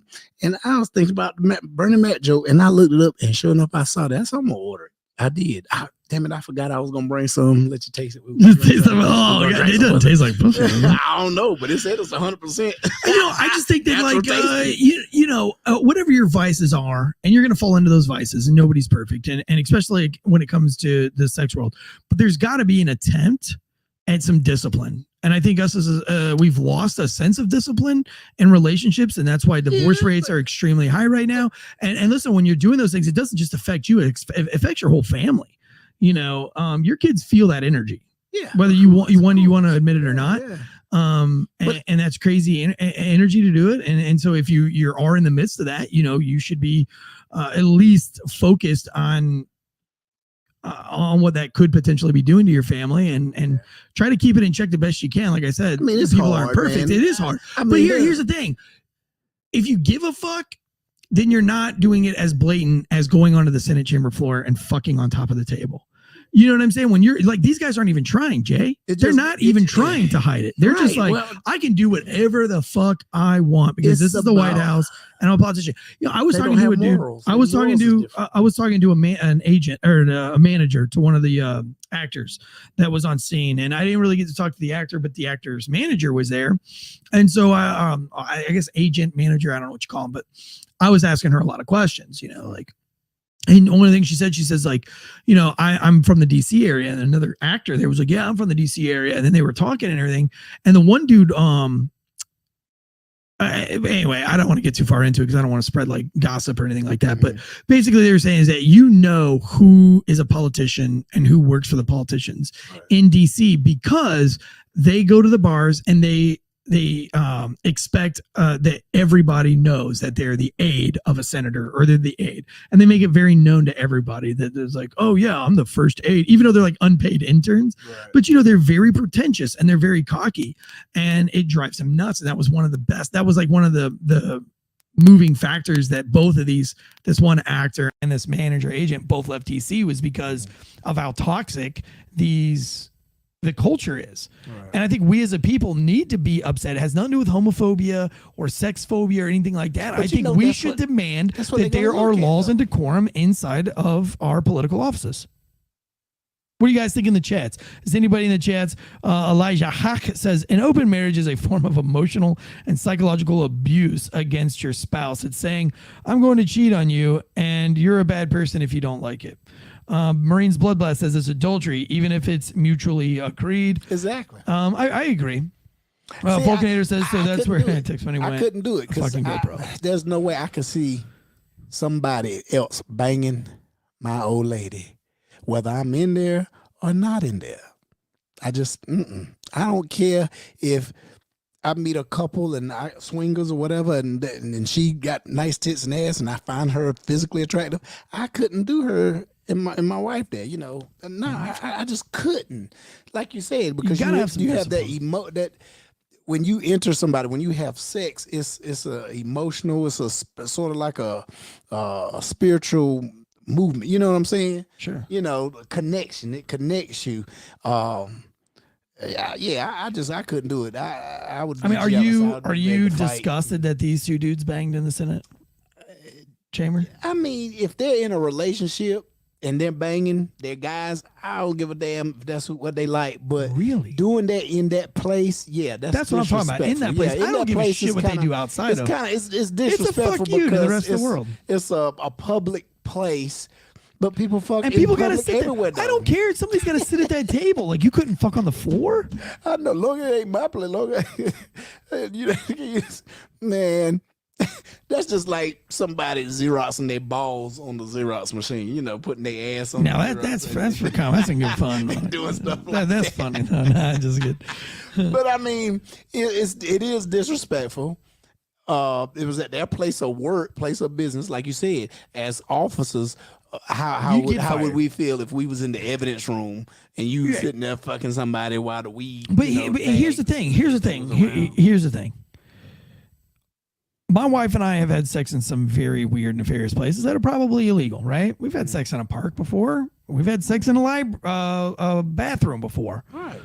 And I was thinking about the Bernie Mac joke, and I looked it up, and sure enough, I saw that. So I'm gonna order it. I did. Damn it, I forgot I was gonna bring some. Let you taste it. Just taste like, oh, God, it doesn't taste like pussy. I don't know, but it said it's 100%. You know, I just think that Natural like tasting. whatever your vices are, and you're gonna fall into those vices, and nobody's perfect, and especially when it comes to the sex world, but there's got to be an attempt at some discipline. And I think us as we've lost a sense of discipline in relationships, and that's why divorce rates are extremely high right now. And listen, when you're doing those things, it doesn't just affect you; it affects your whole family. You know, your kids feel that energy, Yeah, whether you want to admit it or not. Yeah. And that's crazy energy to do it. And so if you are in the midst of that, you know, you should be at least focused on what that could potentially be doing to your family, and try to keep it in check the best you can. Like I said, I mean, it's people hard, aren't perfect. man. It is hard. I But mean, here's the thing. If you give a fuck, then you're not doing it as blatant as going onto the Senate chamber floor and fucking on top of the table. You know what I'm saying? When you're like, these guys aren't even trying, Jay. They're not even trying to hide it. They're just Right, like, well- I can do whatever the fuck I want because It's this is the White about- House and I'm a politician. You know, I was They talking don't to a have dude. morals. I was Their talking morals is to an agent or a manager to one of the actors that was on scene, and I didn't really get to talk to the actor, but the actor's manager was there, and so I guess agent manager, I don't know what you call him, but I was asking her a lot of questions, you know, like. And one of the things she says, like, you know, I'm from the DC area, and another actor there was like, yeah, I'm from the DC area. And then they were talking and everything. And the one dude, anyway, I don't want to get too far into it because I don't want to spread like gossip or anything like that. But basically they were saying is that, you know, who is a politician and who works for the politicians in DC because they go to the bars and they they expect that everybody knows that they're the aide of a senator or they're the aide, and they make it very known to everybody that there's like, oh yeah, I'm the first aide, even though they're like unpaid interns. Right. But they're very pretentious and they're very cocky, and it drives them nuts. And that was one of the best. That was like one of the moving factors that both of this one actor and this manager agent both left TC, was because of how toxic the culture is. Right. And I think we as a people need to be upset. It has nothing to do with homophobia or sex phobia or anything like that. But I think we should demand that there are laws and decorum inside of our political offices. What do you guys think in the chats? Is anybody in the chats? Elijah Hack says, an open marriage is a form of emotional and psychological abuse against your spouse. It's saying, I'm going to cheat on you and you're a bad person if you don't like it. Marine's Bloodblast says it's adultery, even if it's mutually agreed. Exactly. I agree. Vulcanator says, so that's where text money went. I couldn't do it because there's no way I could see somebody else banging my old lady, whether I'm in there or not in there. I just, I don't care if I meet a couple and swingers or whatever, and she got nice tits and ass, and I find her physically attractive. I couldn't do her and my wife there, No, I just couldn't. Like you said, because you have that that when you enter somebody, when you have sex, it's a emotional, it's a sort of like a spiritual movement. You know what I'm saying? Sure. Connection. It connects you. I couldn't do it. I would. I mean, are you disgusted that these two dudes banged in the Senate chamber? I mean, if they're in a relationship and they're banging, they're guys, I don't give a damn if that's what they like. But really doing that in that place, that's what I'm talking about. In that place, I don't give a shit what they do outside of. It's disrespectful. It's a fuck you to the rest of the world. It's a public place. But people fuck and people gotta sit everywhere. I don't care. Somebody's gotta sit at that table. Like, you couldn't fuck on the floor. I know. Long as it ain't my place. Long as man, that's just like somebody Xeroxing their balls on the Xerox machine. Putting their ass on. Now that's for that's some good fun. Doing stuff like that's funny. No, just good. But I mean, it is disrespectful. It was at their place of work, place of business, like you said, as officers. How would we feel if we was in the evidence room and you sitting there fucking somebody while the weed? But here's the thing. Here's the thing. My wife and I have had sex in some very weird, nefarious places that are probably illegal, right? We've had sex in a park before. We've had sex in a bathroom before. Right.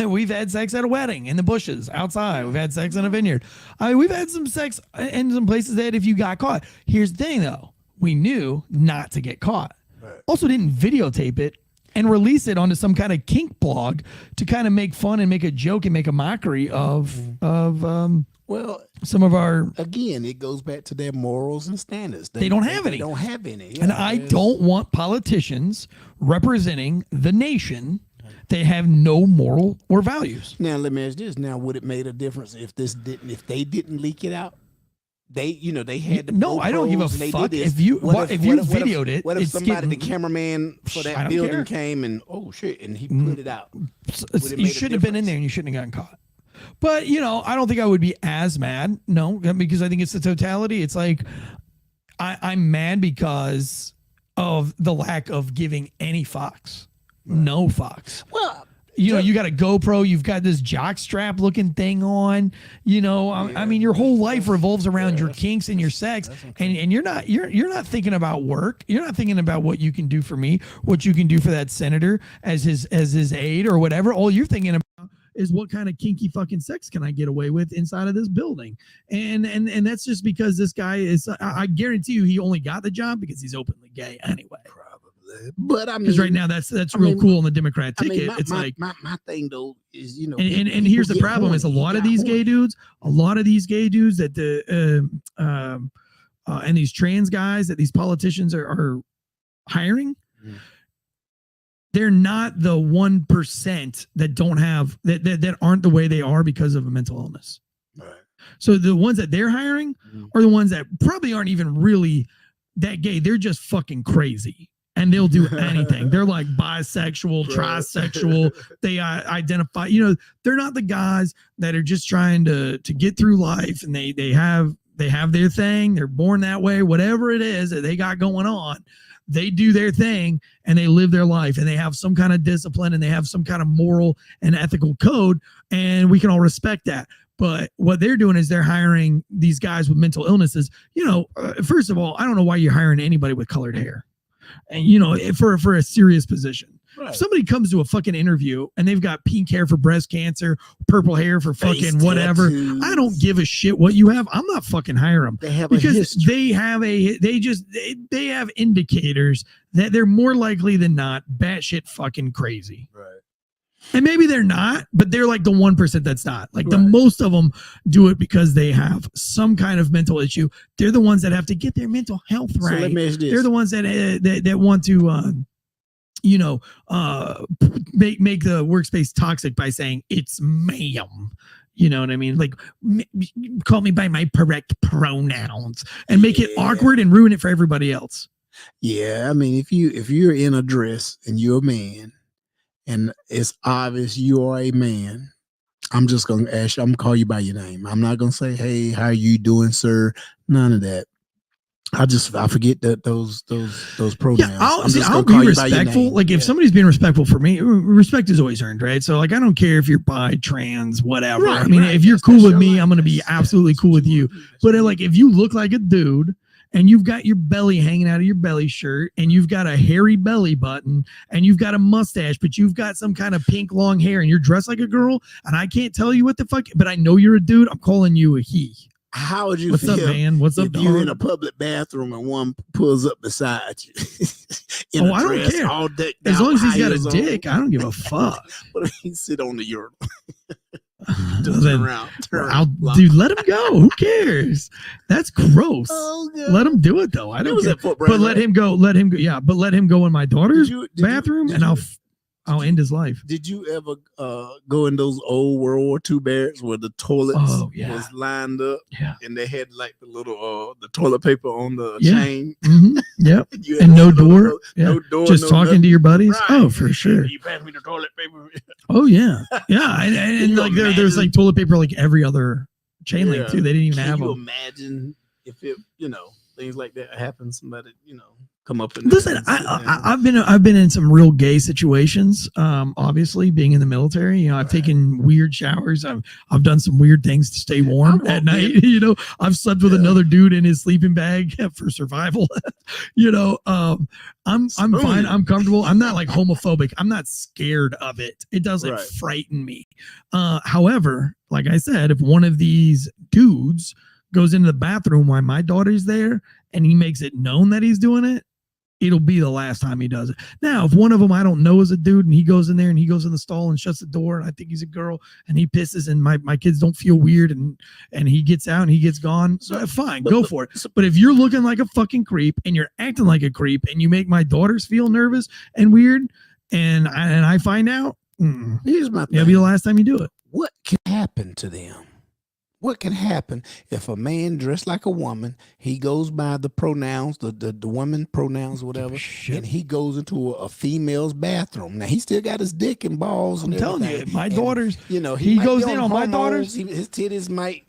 We've had sex at a wedding in the bushes outside. We've had sex in a vineyard. We've had some sex in some places that if you got caught. Here's the thing, though. We knew not to get caught. Right. Also didn't videotape it and release it onto some kind of kink blog to kind of make fun and make a joke and make a mockery of some of our. Again, it goes back to their morals and standards. They don't have any. They don't have any. And I don't want politicians representing the nation. They have no moral or values. Now let me ask this. Now, would it make a difference if they didn't leak it out? They had the no. I don't give a fuck if you videoed it. What if somebody, the cameraman for that building, came and and he put it out? You shouldn't have been in there and you shouldn't have gotten caught. But I don't think I would be as mad. No, because I think it's the totality. It's like I'm mad because of the lack of giving any fucks. Right. No fucks. Well. You got a GoPro, you've got this jock strap looking thing on, I mean, your whole life revolves around your kinks and your sex. And you're not thinking about work. You're not thinking about what you can do for me, what you can do for that senator as his aide or whatever. All you're thinking about is what kind of kinky fucking sex can I get away with inside of this building? And that's just because this guy is, I guarantee you he only got the job because he's openly gay anyway. But I mean, because right now that's real cool on the Democrat ticket. It's like my thing though is and here's the problem is a lot of these gay dudes that and these trans guys that these politicians are hiring, they're not the 1% that don't have that aren't the way they are because of a mental illness. Right. So the ones that they're hiring are the ones that probably aren't even really that gay. They're just fucking crazy. and they'll do anything. They're like bisexual, trisexual. They identify, they're not the guys that are just trying to get through life, and they have their thing. They're born that way, whatever it is that they got going on. They do their thing and they live their life, and they have some kind of discipline, and they have some kind of moral and ethical code, and we can all respect that. But what they're doing is they're hiring these guys with mental illnesses. First of all, I don't know why you're hiring anybody with colored hair, and for a serious position. Right. If somebody comes to a fucking interview and they've got pink hair for breast cancer, purple hair for fucking whatever, tattoos. I don't give a shit what you have. I'm not fucking hiring them. They have because they have they have indicators that they're more likely than not batshit fucking crazy. Right. And maybe they're not, but they're like the 1% that's not. Like the most of them do it because they have some kind of mental issue. They're the ones that have to get their mental health right. So let me ask this. They're the ones that want to make the workspace toxic by saying it's ma'am. You know what I mean? Like, call me by my correct pronouns and make it awkward and ruin it for everybody else. Yeah, I mean, if you're in a dress and you're a man, and it's obvious you are a man, I'm just gonna ask you. I'm gonna call you by your name. I'm not gonna say, "Hey, how are you doing, sir?" None of that. I forget that those pronouns. Yeah, I'll be respectful. Like if somebody's being respectful for me, respect is always earned, right? So like I don't care if you're bi, trans, whatever. Right, I mean, if you're cool with me, I'm gonna be absolutely cool with you. But like if you look like a dude and you've got your belly hanging out of your belly shirt, and you've got a hairy belly button, and you've got a mustache, but you've got some kind of pink long hair, and you're dressed like a girl, and I can't tell you what the fuck, but I know you're a dude, I'm calling you a he. How would you What's feel up, man? What's up, dog? You're in a public bathroom and one pulls up beside you? I don't care. All decked as long as he's got a dick, I don't give a fuck. What if he sit on the urinal? Turn around. Dude, let him go. Who cares? That's gross. Let him do it though. I don't care. But let him go. Let him go. Yeah, but let him go in my daughter's bathroom, and I'll end his life. Did you ever go in those old World War II barracks where the toilets was lined up? Yeah. And they had like the little the toilet paper on the chain. Mm-hmm. Yep. And no door. No door. Just talking to your buddies. Right. Oh, for sure. You pass me the toilet paper. Oh yeah. Yeah. And like there's like toilet paper like every other chain link too. They didn't even have them. Can you imagine if it, things like that happen, somebody, come up and listen. I've been in some real gay situations. Obviously, being in the military, I've taken weird showers. I've done some weird things to stay warm at night. I've slept with another dude in his sleeping bag for survival. I'm fine. I'm comfortable. I'm not like homophobic. I'm not scared of it. It doesn't frighten me. However, like I said, if one of these dudes goes into the bathroom while my daughter's there and he makes it known that he's doing it, it'll be the last time he does it. Now, if one of them I don't know is a dude and he goes in there and he goes in the stall and shuts the door and I think he's a girl and he pisses and my kids don't feel weird and he gets out and he gets gone, so fine, go for it. But if you're looking like a fucking creep and you're acting like a creep and you make my daughters feel nervous and weird and I find out, here's my thing. It'll be the last time you do it. What can happen to them? What can happen if a man dressed like a woman, he goes by the pronouns, the woman pronouns, whatever, and he goes into a female's bathroom? Now, he still got his dick and balls and everything. I'm telling you, my daughters, he goes in on my daughters. His titties might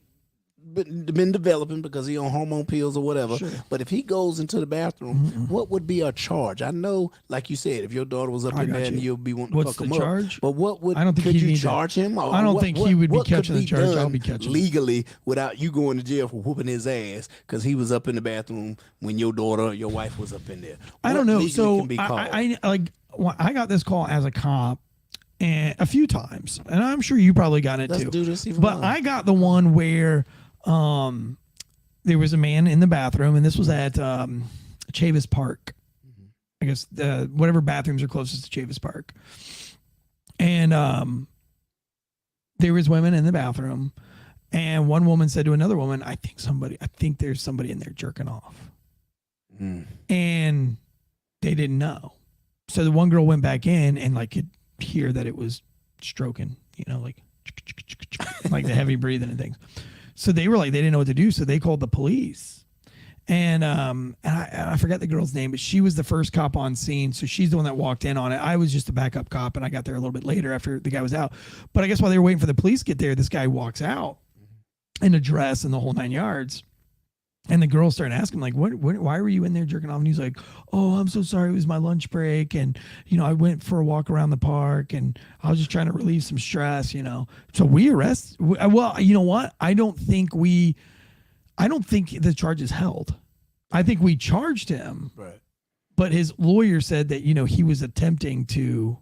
been developing because he on hormone pills or whatever. Sure. But if he goes into the bathroom, what would be a charge? I know, like you said, if your daughter was up in there and you'll be wanting to fuck him up. But what would could you charge him? I don't think he would be catching the charge. I'll be catching legally without you going to jail for whooping his ass because he was up in the bathroom when your daughter or your wife was up in there. I don't know. So I got this call as a cop and a few times, and I'm sure you probably got it too. Do this even but more. I got the one where there was a man in the bathroom, and this was at Chavis Park. I guess whatever bathrooms are closest to Chavis Park. And there was women in the bathroom, and one woman said to another woman, I think there's somebody in there jerking off. And they didn't know. So the one girl went back in and like could hear that it was stroking, like the heavy breathing and things. So they were like, they didn't know what to do. So they called the police. And I forget the girl's name, but she was the first cop on scene. So she's the one that walked in on it. I was just a backup cop, and I got there a little bit later after the guy was out. But I guess while they were waiting for the police to get there, this guy walks out in a dress and the whole 9 yards. And the girl started asking him, like, why were you in there jerking off? And he's like, oh, I'm so sorry. It was my lunch break. And, I went for a walk around the park, and I was just trying to relieve some stress, So we arrest. Well, you know what? I don't think the charge is held. I think we charged him. Right. But his lawyer said that, he was attempting to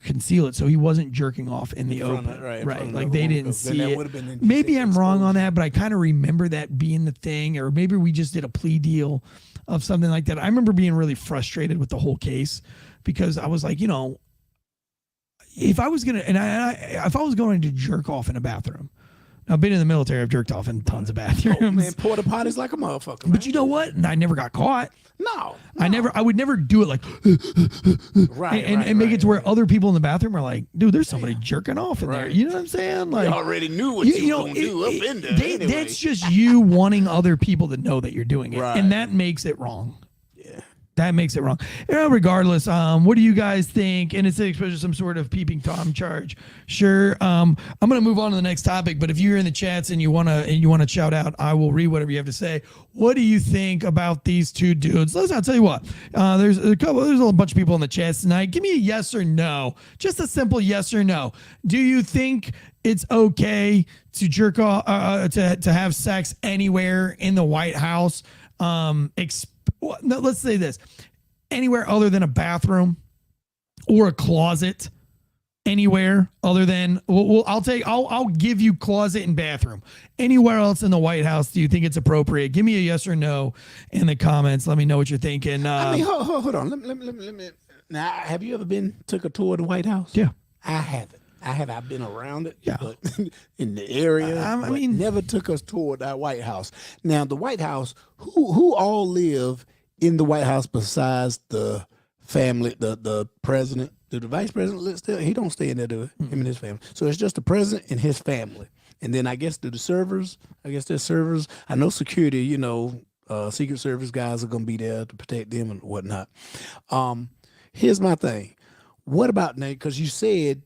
conceal it, so he wasn't jerking off in the open, right? Like they didn't see it. Maybe I'm wrong on that, but I kind of remember that being the thing, or maybe we just did a plea deal of something like that. I remember being really frustrated with the whole case because I was like, if I was going to jerk off in a bathroom. I've been in the military. I've jerked off in tons of bathrooms. Oh, man, porta potties like a motherfucker. Man. But you know what? And I never got caught. No. I would never do it like and make it to where other people in the bathroom are like, dude, there's somebody jerking off in there. You know what I'm saying? Like, you already knew what you were going to do up in there. Anyway. That's just you wanting other people to know that you're doing it. And that makes it wrong. That makes it wrong. Regardless, what do you guys think? And it's especially some sort of peeping Tom charge. Sure. I'm gonna move on to the next topic. But if you're in the chats and you wanna shout out, I will read whatever you have to say. What do you think about these two dudes? I'll tell you what. There's a bunch of people in the chats tonight. Give me a yes or no. Just a simple yes or no. Do you think it's okay to jerk off, to have sex anywhere in the White House? No, let's say this: anywhere other than a bathroom or a closet, anywhere other than I'll give you closet and bathroom. Anywhere else in the White House, do you think it's appropriate? Give me a yes or no in the comments. Let me know what you're thinking. Hold on. Let me. Now, have you ever took a tour of the White House? Yeah, I haven't. I've been around it, yeah, but in the area. I mean, never took us toward that White House. Now, the White House, who all live in the White House besides the family, the president? Do the vice president live still? He don't stay in there, do he? Him and his family. So it's just the president and his family, and then I guess do the servers. I guess there's servers. I know security. Secret Service guys are gonna be there to protect them and whatnot. Here's my thing. What about now? Because you said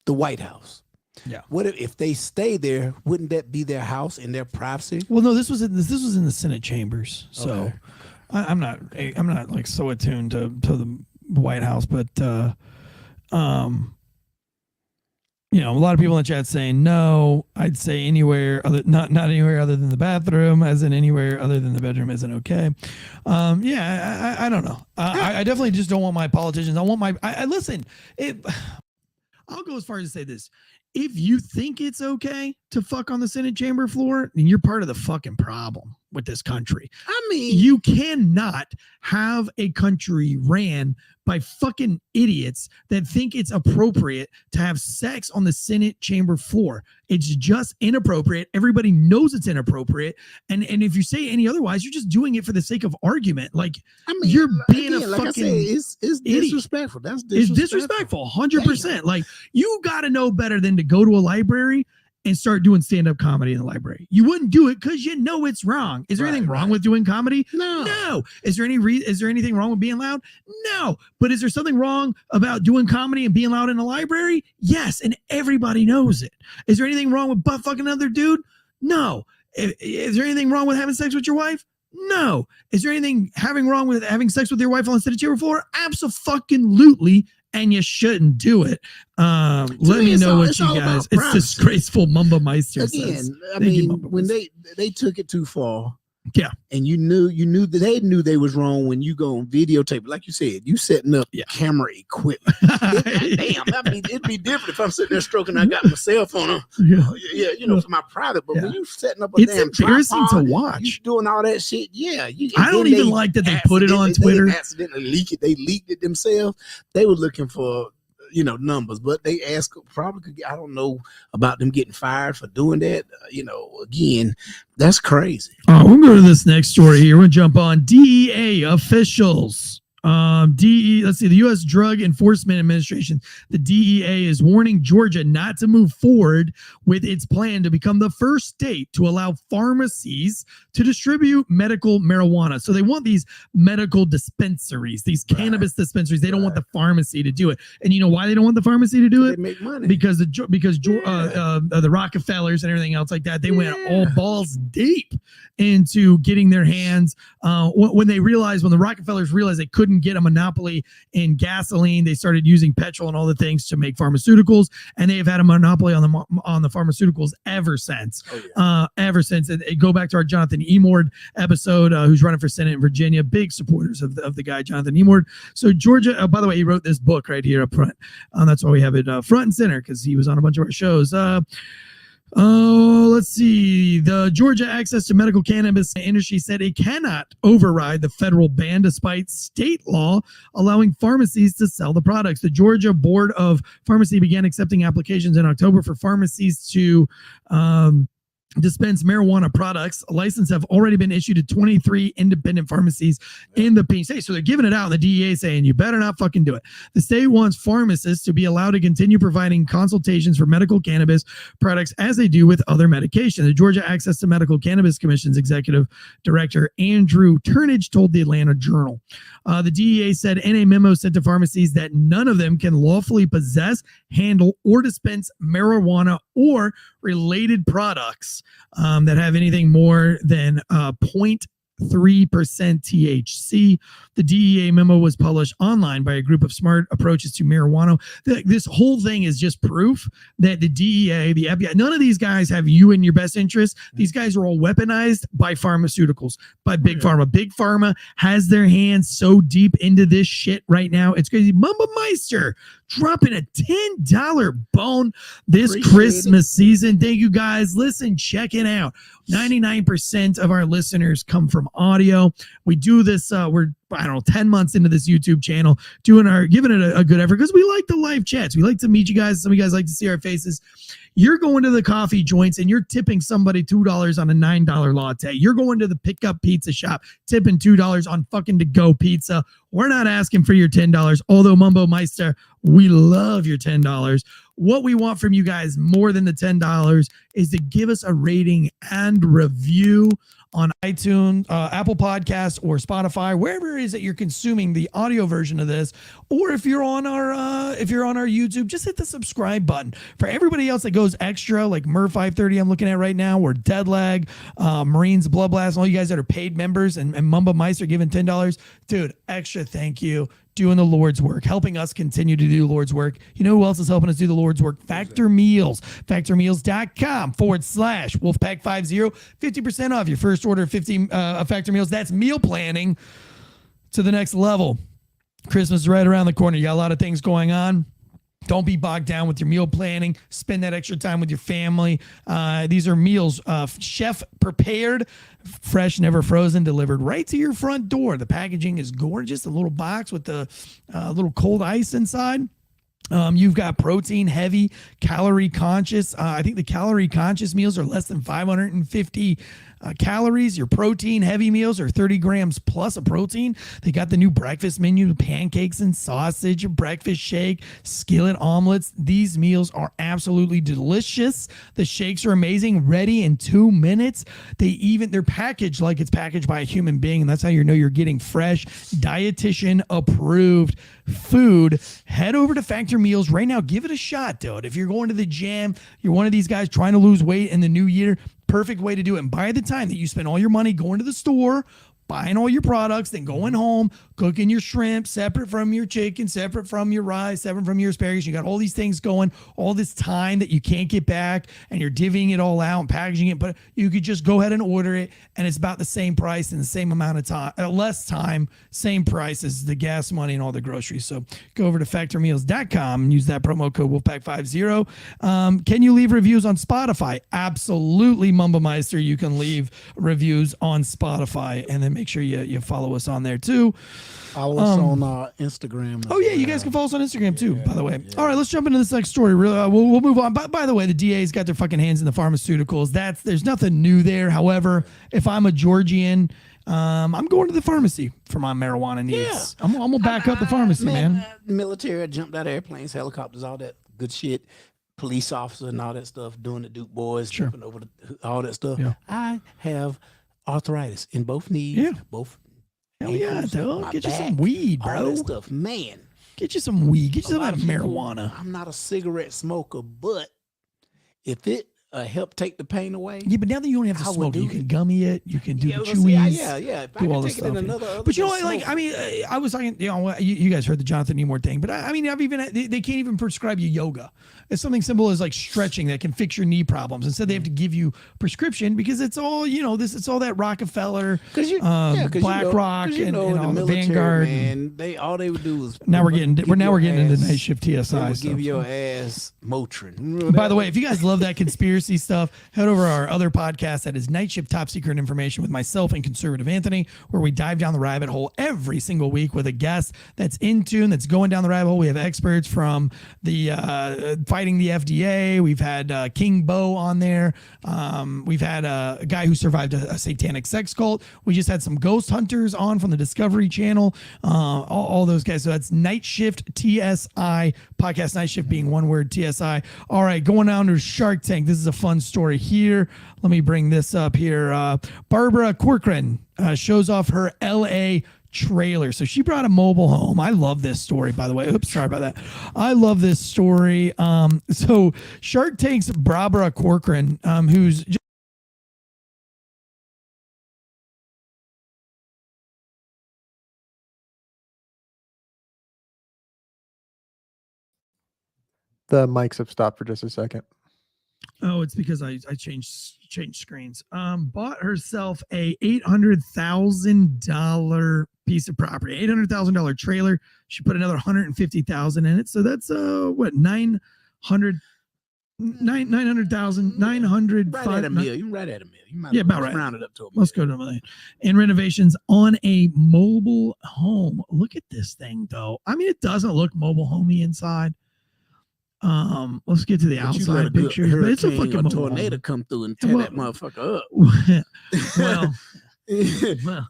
the White House. Yeah. What if they stay there? Wouldn't that be their house and their privacy? Well, no. This was in the Senate chambers, so Okay. I'm not like so attuned to the White House, but a lot of people in the chat saying no. I'd say anywhere other, not anywhere other than the bathroom, as in anywhere other than the bedroom isn't okay. I don't know. I definitely just don't want my politicians. I want my. Listen. I'll go as far as to say this. If you think it's okay to fuck on the Senate chamber floor, then you're part of the fucking problem with this country. I mean, you cannot have a country ran by fucking idiots that think it's appropriate to have sex on the Senate chamber floor. It's just inappropriate. Everybody knows it's inappropriate. And if you say any otherwise, you're just doing it for the sake of argument. Like, I mean, you're being again, a like fucking it's disrespectful. That's disrespectful. It's disrespectful, 100%. Like, you got to know better than to go to a library and start doing stand-up comedy in the library. You wouldn't do it because you know it's wrong. Is there anything wrong with doing comedy? No. Is there anything wrong with being loud? No. But is there something wrong about doing comedy and being loud in a library? Yes, and everybody knows it. Is there anything wrong with butt fucking another dude? No. Is there anything wrong with having sex with your wife? No. Is there anything wrong with having sex with your wife on the Senate chamber floor? Absolutely. And you shouldn't do it. Let me know what you guys. It's disgraceful. Mumba Meister says. I mean, when they took it too far. Yeah. And you knew that they knew they was wrong when you go on videotape. Like you said, you setting up camera equipment. It'd be different if I'm sitting there stroking. I got my cell phone on. For my private. But when you setting up it's embarrassing to watch. You doing all that shit. I don't even like that they put it on Twitter. They accidentally leak it. They leaked it themselves. They were looking for numbers, but they asked probably. I don't know about them getting fired for doing that. Again, that's crazy. We'll go to this next story here. We'll jump on DEA officials Let's see, the U.S. Drug Enforcement Administration, the DEA, is warning Georgia not to move forward with its plan to become the first state to allow pharmacies to distribute medical marijuana. So they want these medical dispensaries, these cannabis dispensaries. They don't want the pharmacy to do it. And you know why they don't want the pharmacy to do it? They make money. Because the Rockefellers and everything else like that, they went all balls deep into getting their hands. When the Rockefellers realized they couldn't get a monopoly in gasoline, they started using petrol and all the things to make pharmaceuticals, and they have had a monopoly on the pharmaceuticals ever since. Ever since. And go back to our Jonathan Emord episode, who's running for Senate in Virginia. Big supporters of the guy Jonathan Emord. So Georgia, by the way, he wrote this book right here up front. That's why we have it front and center, because he was on a bunch of our shows. Let's see. The Georgia Access to Medical Cannabis Industry said it cannot override the federal ban despite state law allowing pharmacies to sell the products. The Georgia Board of Pharmacy began accepting applications in October for pharmacies to dispense marijuana products. A license have already been issued to 23 independent pharmacies in the Phoenix state. So they're giving it out, and the DEA saying, you better not fucking do it. The state wants pharmacists to be allowed to continue providing consultations for medical cannabis products as they do with other medication. The Georgia Access to Medical Cannabis Commission's executive director, Andrew Turnage, told the Atlanta Journal. The DEA said in a memo sent to pharmacies that none of them can lawfully possess, handle, or dispense marijuana or related products that have anything more than 0.3% THC. The DEA memo was published online by a group of smart approaches to marijuana. This whole thing is just proof that the DEA, the FBI, none of these guys have you in your best interest. These guys are all weaponized by pharmaceuticals, by Big Pharma. Big Pharma has their hands so deep into this shit right now. It's crazy. Mamba Meister dropping a $10 bone this Christmas season. Thank you guys. Listen, check it out. 99% of our listeners come from audio. We do this. We're 10 months into this YouTube channel, giving it a good effort because we like the live chats. We like to meet you guys. Some of you guys like to see our faces. You're going to the coffee joints and you're tipping somebody $2 on a $9 latte. You're going to the pickup pizza shop, tipping $2 on fucking to-go pizza. We're not asking for your $10. Although Mumbo Meister, we love your $10. What we want from you guys more than the $10 is to give us a rating and review on iTunes, Apple Podcasts, or Spotify, wherever it is that you're consuming the audio version of this. Or if you're on our YouTube, just hit the subscribe button. For everybody else that goes extra, like Mer530, I'm looking at right now, or Deadlag, Marines Blood Blast, all you guys that are paid members, and Mumba Meister giving $10, dude, extra thank you. Doing the Lord's work, helping us continue to do the Lord's work. You know who else is helping us do the Lord's work? Factor Meals. Factormeals.com/Wolfpack50. 50% off your first order of 50 Factor Meals. That's meal planning to the next level. Christmas is right around the corner. You got a lot of things going on. Don't be bogged down with your meal planning. Spend that extra time with your family. These are meals chef prepared, fresh, never frozen, delivered right to your front door. The packaging is gorgeous. A little box with the little cold ice inside. You've got protein heavy, calorie conscious. I think the calorie conscious meals are less than 550 calories. Your protein heavy meals are 30 grams plus of protein. They got the new breakfast menu, pancakes and sausage, a breakfast shake, skillet omelets. These meals are absolutely delicious. The shakes are amazing, ready in 2 minutes. They're packaged like it's packaged by a human being, and that's how you know you're getting fresh, dietitian approved food. Head over to Factor Meals right now. Give it a shot, dude. If you're going to the gym, you're one of these guys trying to lose weight in the new year, perfect way to do it. And by the time that you spend all your money going to the store, buying all your products, then going home, cooking your shrimp, separate from your chicken, separate from your rice, separate from your asparagus. You got all these things going, all this time that you can't get back, and you're divvying it all out and packaging it. But you could just go ahead and order it, and it's about the same price and the same amount of time, less time, same price as the gas money and all the groceries. So go over to factormeals.com and use that promo code Wolfpack50. Can you leave reviews on Spotify? Absolutely, Mumba Meister. You can leave reviews on Spotify, and then make sure you follow us on there too. Follow us on Instagram. Oh yeah, you guys can follow us on Instagram too, by the way. All right, let's jump into this next story. We'll move on. By the way, the DA's got their fucking hands in the pharmaceuticals. There's nothing new there. However, if I'm a Georgian I'm going to the pharmacy for my marijuana needs. I'm gonna back up the pharmacy, man. Military, I jumped out of airplanes, helicopters, all that good shit. Police officer and all that stuff, doing the Duke boys, jumping over all that stuff. Yeah. I have arthritis in both knees, Yeah. both. Hell yeah, ankles, dog. my Get you some back, weed, all bro. that stuff, man. Get you some weed. Get you A lot some of people- marijuana. I'm not a cigarette smoker, but if it help take the pain away, Yeah, but now that you don't have to I would smoke, do you can it. gummy it. You can do the I was chewies. gonna say, yeah. If I do could all this take it in stuff, yeah. another, other But you know than what? Like, smoking. I mean, I was talking. You guys heard the Jonathan Nemore thing, but I mean, I've even they can't even prescribe you yoga. It's something simple as like stretching that can fix your knee problems. Instead, they have to give you prescription because it's all it's all that Rockefeller, BlackRock, and all the military, Vanguard. Man, all they would do was Now we're getting into ass, night shift they TSI would stuff. give your ass Motrin. Remember By that? the way, if you guys love that conspiracy stuff, head over to our other podcast that is Night Shift Top Secret Information with myself and Conservative Anthony, where we dive down the rabbit hole every single week with a guest that's in tune, that's going down the rabbit hole. We have experts from the fighting the FDA. We've had King Bo on there. We've had a guy who survived a satanic sex cult. We just had some ghost hunters on from the Discovery Channel. All those guys. So that's Night Shift TSI podcast. Night Shift being one word, TSI. All right, going on to Shark Tank. This is a fun story here. Let me bring this up here. Barbara Corcoran shows off her LA trailer. So she brought a mobile home. I love this story, by the way. Oops, sorry about that. I love this story. So Shark Tank's Barbara Corcoran, who's The mics have stopped for just a second. Oh, it's because I changed screens. Bought herself a $800,000 piece of property, $800,000 trailer. She put another $150,000 in it. So that's what 900,000, 900. Right at a million. Right at a million. You might about right. Round it up to a million. Let's go to a million. And renovations on a mobile home. Look at this thing, though. I mean, it doesn't look mobile homey inside. Let's get to the But you let a outside good pictures, but it's a hurricane fucking or mobile tornado home. come through and tear Well- that motherfucker up. Well,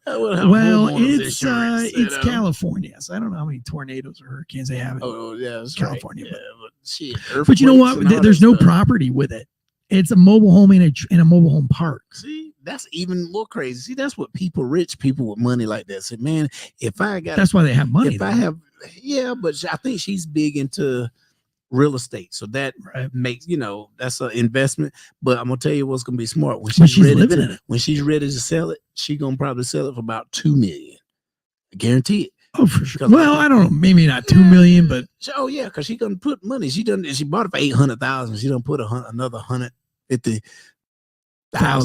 Homeowners it's insurance, you it's know. California, so I don't know how many tornadoes or hurricanes they have. Oh yeah, that's California, Right. Yeah, but shit, But you know earthquakes what? and all There's that no stuff. property with it. It's a mobile home in a mobile home park. See, that's even more crazy. See, that's what rich people with money like that say. Man, if I got, That's why they have money. if I have, yeah, but I think she's big into real estate, so that Right. makes that's an investment. But I'm gonna tell you what's gonna be smart when But she's, she's ready living to, in it. when she's ready to sell it. She gonna probably sell it for about $2 million. I guarantee it. Oh, for sure. 'Cause- Well, I don't know, maybe not 2 million, but Oh yeah, because she gonna put money. She bought it for 800,000. She done put another 150,000.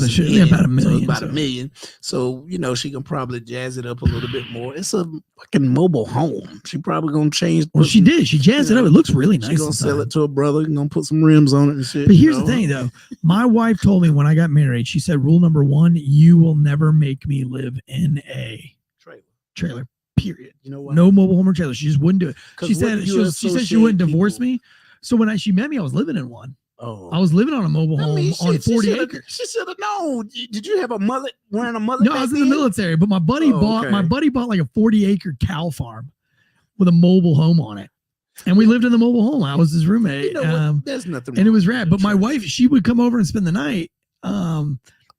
Shit, yeah, about $1 So million, it's about so. $1 million. So she can probably jazz it up a little bit more. It's a fucking mobile home. She probably gonna change. well, she did. She jazzed it up. It looks really nice. She gonna sell inside. it to her brother. And gonna put some rims on it and shit. But here's the thing, though. My wife told me when I got married, she said, rule number one, you will never make me live in a trailer, period. You know what? No mobile home or trailer. She just wouldn't do it. 'Cause She what said do you she said she associate wouldn't divorce people- me. So when she met me, I was living in one. Oh, I was living on a mobile home on 40 acres. She should have known. Did you have a mullet? Wearing a mullet? No, I was in the military, but my buddy bought like a 40-acre cow farm with a mobile home on it. And we lived in the mobile home. I was his roommate. You know what? There's nothing. And it wrong was with rad. that But my trailer. wife, she would come over and spend the night.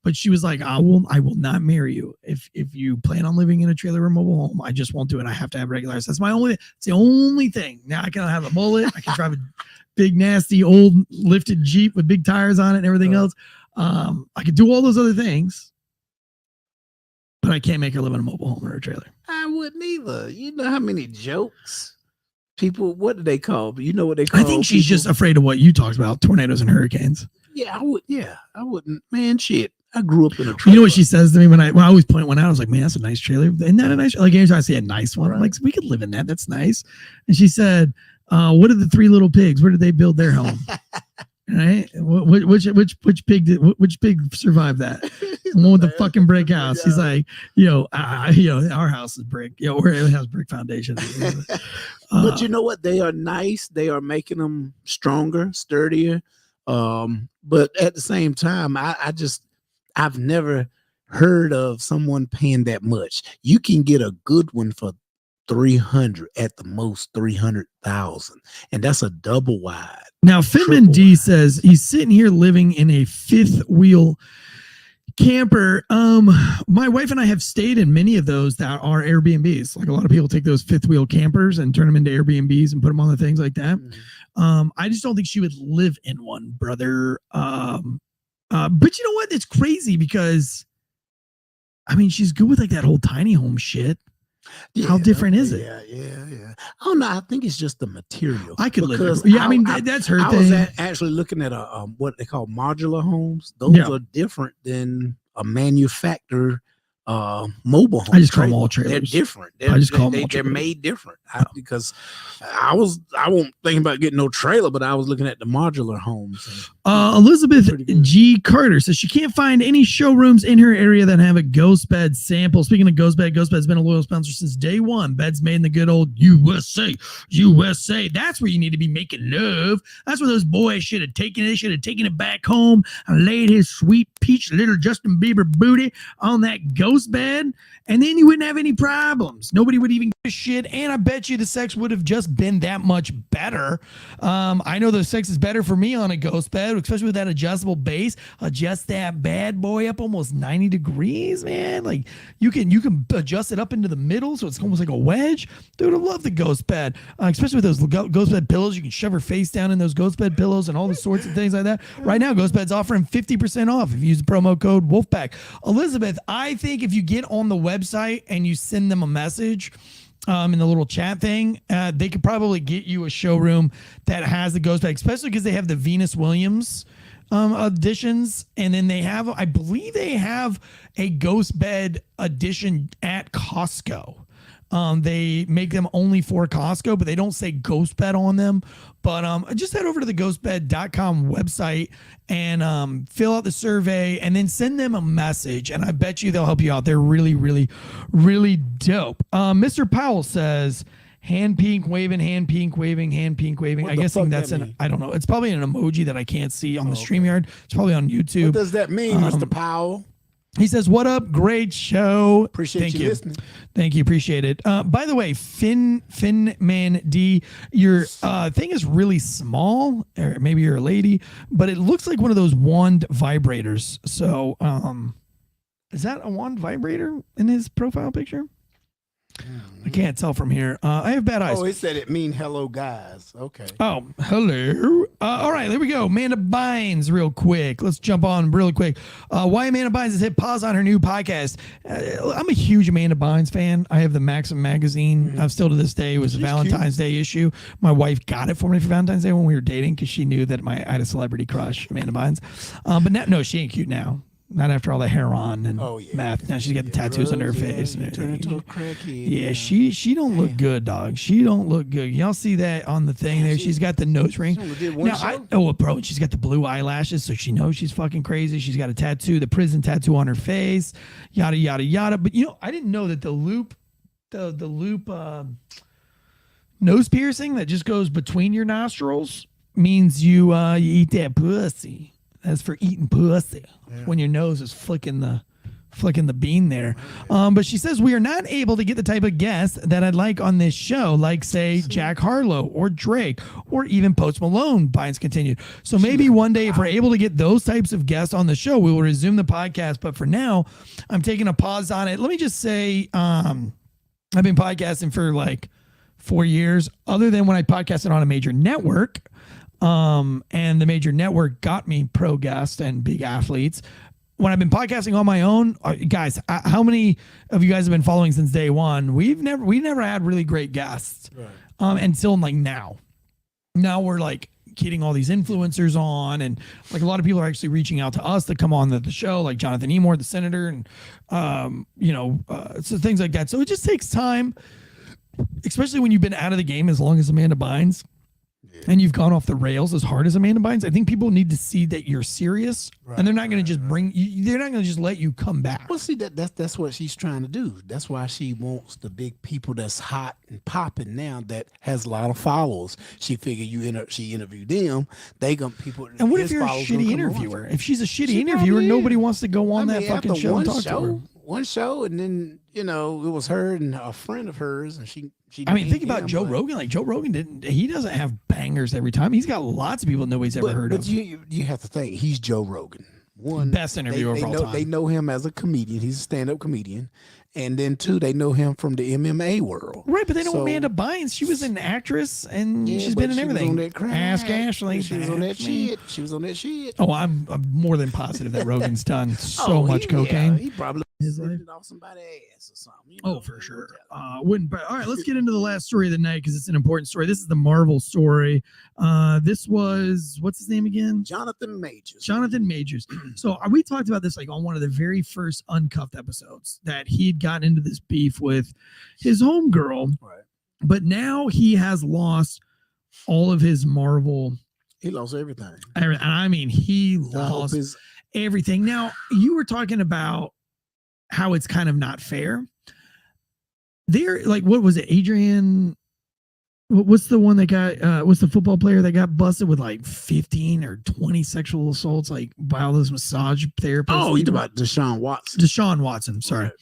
But she was like, I will not marry you if you plan on living in a trailer or mobile home. I just won't do it. I have to have regulars. It's the only thing. Now I can have a mullet. I can drive a big, nasty, old lifted Jeep with big tires on it and everything else. I could do all those other things, but I can't make her live in a mobile home or a trailer. I wouldn't either. You know how many jokes people? What do they call? You know what they call? I think she's people? just afraid of what you talked about, tornadoes and hurricanes. Yeah, I would. Yeah, I wouldn't. Man, shit. I grew up in a trailer. You know what she says to me when I always point one out? I was like, man, that's a nice trailer. Isn't that a nice? Like anytime I say a nice one, I'm like, we could live in that. That's nice. And she said, what are the three little pigs? Where did they build their home? Right? Which pig survived that? The one with the fucking brick house. He's like, our house is brick. It has brick foundation. But you know what? They are nice. They are making them stronger, sturdier. But at the same time, I've never heard of someone paying that much. You can get a good one for 300 at the most, 300,000, and that's a double wide. Now, Fitman D says he's sitting here living in a fifth wheel camper. My wife and I have stayed in many of those that are Airbnbs. Like a lot of people take those fifth wheel campers and turn them into Airbnbs and put them on the things like that. I just don't think she would live in one, brother. But you know what? It's crazy because I mean, she's good with like that whole tiny home shit. How different is it? Yeah. Oh no, I think it's just the material. I could live with. Yeah, I mean that's her I thing. was actually looking at what they call modular homes. Those are different than a manufactured mobile home. I just call them all trailers. They're different. I just call them all they're trailers. made different. Because I won't think about getting no trailer, but I was looking at the modular homes. Elizabeth G. Carter says she can't find any showrooms in her area that have a ghost bed sample. Speaking of ghost bed, Ghost Bed's been a loyal sponsor since day one. Beds made in the good old USA. That's where you need to be making love. That's where those boys should have taken it. Should have taken it back home and laid his sweet peach little Justin Bieber booty on that ghost bed, and then you wouldn't have any problems. Nobody would even give a shit, and I bet you the sex would have just been that much better. I know the sex is better for me on a ghost bed, especially with that adjustable base. Adjust that bad boy up almost 90 degrees, man. Like you can adjust it up into the middle, so it's almost like a wedge. Dude, I love the ghost bed, especially with those ghost bed pillows. You can shove her face down in those ghost bed pillows and all the sorts of things like that. Right now, Ghost Bed's offering 50% off if you use the promo code Wolfpack. Elizabeth, I think if you get on the website and you send them a message in the little chat thing, they could probably get you a showroom that has the ghost bed, especially because they have the Venus Williams editions, and then I believe they have a ghost bed edition at Costco. They make them only for Costco, but they don't say ghost bed on them. But just head over to the ghostbed.com website and fill out the survey and then send them a message. And I bet you they'll help you out. They're really, really, really dope. Mr. Powell says, hand pink waving, hand pink waving, hand pink waving. What I the guess fuck that's that mean? I don't know. It's probably an emoji that I can't see on the StreamYard. It's probably on YouTube. What does that mean, Mr. Powell? He says, "What up? Great show. Appreciate you listening. Thank you. Appreciate it. By the way, Finman D, your thing is really small, or maybe you're a lady, but it looks like one of those wand vibrators. So, is that a wand vibrator in his profile picture? I can't tell from here. I have bad eyes. Oh, it said it mean hello, guys. Okay. Oh, hello. All right, there we go. Amanda Bynes, real quick. Let's jump on really quick. Why Amanda Bynes has hit pause on her new podcast. I'm a huge Amanda Bynes fan. I have the Maxim magazine. I've still to this day. It was a Valentine's Day issue. My wife got it for me for Valentine's Day when we were dating because she knew that I had a celebrity crush, Amanda Bynes. But no, she ain't cute now. Not after all the heroin and meth. Now she's got the tattoos on her face. And turn into a crackhead. Yeah, she don't look good, dog. She don't look good. Y'all see that on the thing there? She's got the nose ring. Now, bro, she's got the blue eyelashes, so she knows she's fucking crazy. She's got a tattoo, the prison tattoo on her face, yada yada yada. But I didn't know that the loop nose piercing that just goes between your nostrils means you eat that pussy. That's for eating pussy when your nose is flicking the bean there. But she says we are not able to get the type of guests that I'd like on this show, like say Jack Harlow or Drake or even Post Malone. Bynes continued. So maybe one day if we're able to get those types of guests on the show, we will resume the podcast. But for now, I'm taking a pause on it. Let me just say, I've been podcasting for like 4 years, other than when I podcasted on a major network. And the major network got me pro guests and big athletes. When I've been podcasting on my own, guys, how many of you guys have been following since day one? We've never had really great guests, until like now. Now we're like getting all these influencers on, and like a lot of people are actually reaching out to us to come on the show, like Jonathan Emore, the senator, and so things like that. So it just takes time, especially when you've been out of the game as long as Amanda Bynes. and you've gone off the rails as hard as Amanda Bynes, I think people need to see that you're serious, and they're not going to just bring you. They're not going to just let you come back. Well, see that's what she's trying to do. That's why she wants the big people that's hot and popping now that has a lot of followers. She figured she interviewed them. They gonna people. And what if his you're a followers gonna shitty come interviewer? on. If she's a shitty She interviewer, probably nobody is. wants to go on that mean, fucking after show and talk to her. one show, and then it was her and a friend of hers, and she. I mean, think about him, Joe but- Rogan. Like Joe Rogan he doesn't have bangers every time. He's got lots of people nobody's ever heard but of. you have to think he's Joe Rogan. One Best interviewer of all time. They know him as a comedian. He's a stand-up comedian, and then two, they know him from the MMA world. Right, but they know So- Amanda Bynes. She was an actress, and Yeah, she's but been in she was everything. on that crack. Ask Ashley. She was on that Ask me. shit. She was on that shit. Oh, I'm more than positive that Rogan's done so much cocaine. He probably His life. off somebody's ass or something. Oh, for sure. Wouldn't. But all right, let's get into the last story of the night because it's an important story. This is the Marvel story. This was what's his name again? Jonathan Majors. Jonathan Majors. So we talked about this like on one of the very first Uncuffed episodes that he'd gotten into this beef with his homegirl, Right. but now he has lost all of his Marvel. He lost everything. And I mean, he I hope lost his everything. Now, you were talking about how it's kind of not fair. There, like, what was it? Adrian, what's the one that got, what's the football player that got busted with like 15 or 20 sexual assaults, like by all those massage therapists? Oh, you talking about Deshaun Watson? Deshaun Watson. Sorry. Right.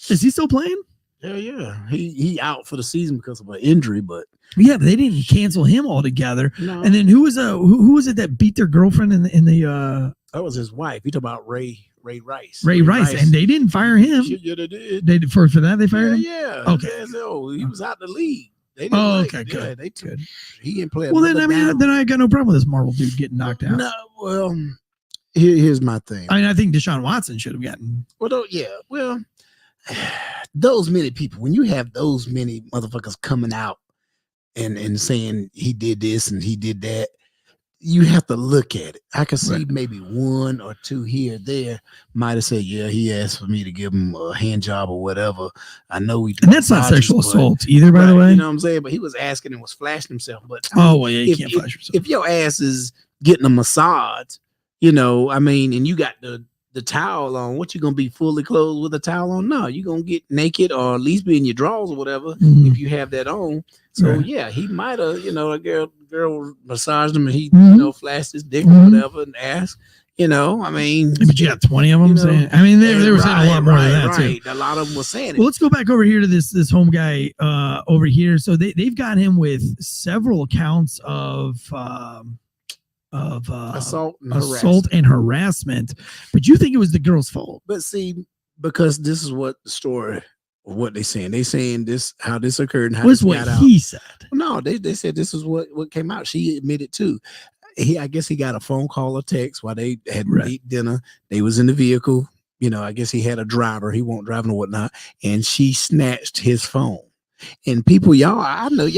Is he still playing? Yeah. He out for the season because of an injury, but Yeah, but they didn't cancel him altogether. no, And then who was it that beat their girlfriend in the that was his wife. You talking about Ray Rice? Ray Rice, and they didn't fire him. Yeah, they did. They for that they fired him. Yeah. Okay. Yeah, so he was out the league. They didn't Oh, like- okay, yeah, good. They Good. He didn't play. Well, then another down. then I got no problem with this Marvel dude getting knocked out. No, well, here's my thing. I mean, I think Deshaun Watson should have gotten. Well, those many people, when you have those many motherfuckers coming out and saying he did this and he did that, you have to look at it. I can see Right. maybe one or two here or there might have said, yeah, he asked for me to give him a hand job or whatever. I know we do And that's not massages, sexual but- assault either, by the Right, way. you know what I'm saying? But he was asking and was flashing himself. But I Oh, mean, well, yeah, you if- can't if- flash yourself. if your ass is getting a massage, I mean, and you got the towel on, what you gonna be fully clothed with a towel on? No, you gonna get naked or at least be in your drawers or whatever Mhm. if you have that on. So Right. yeah, he might have, a girl massaged him and he, Mhm. flashed his dick Mhm. or whatever and asked, I mean, But you got 20 of them you know, saying. I mean, they were saying a lot more than that too. A lot of them were saying it. Well, let's go back over here to this home guy over here. So they've got him with several counts of Assault and assault harassment. and harassment. But you think it was the girl's fault? But see, because this is what the story, what they saying. They saying this, how this occurred and how Was this what got out. he said. No, they said this is what came out. She admitted too. I guess he got a phone call or text while they had Right. eat dinner. They was in the vehicle. I guess he had a driver. He won't driving or whatnot. And she snatched his phone. And people, I know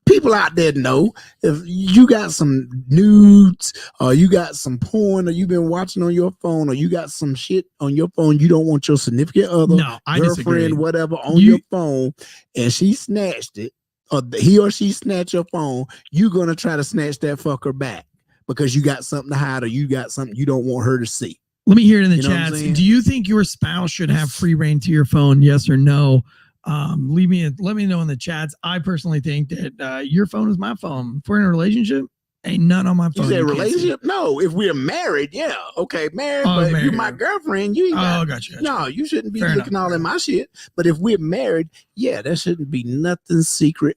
people out there know if you got some nudes or you got some porn or you've been watching on your phone or you got some shit on your phone you don't want your significant other, No, I disagree. girlfriend, whatever on You- your phone, and she snatched it, or he or she snatched your phone, you're gonna try to snatch that fucker back because you got something to hide or you got something you don't want her to see. Let me hear it in the You know what I'm chats. saying? Do you think your spouse should have free reign to your phone? Yes or no? Let me know in the chats. I personally think that your phone is my phone. If we're in a relationship, ain't none on my You phone. said You can't see. relationship? No, if we're married, yeah, okay, married. Oh, but if married. you're my girlfriend, you ain't got. Oh, gotcha. No, you shouldn't be Fair looking enough. all in my shit. But if we're married, yeah, there shouldn't be nothing secret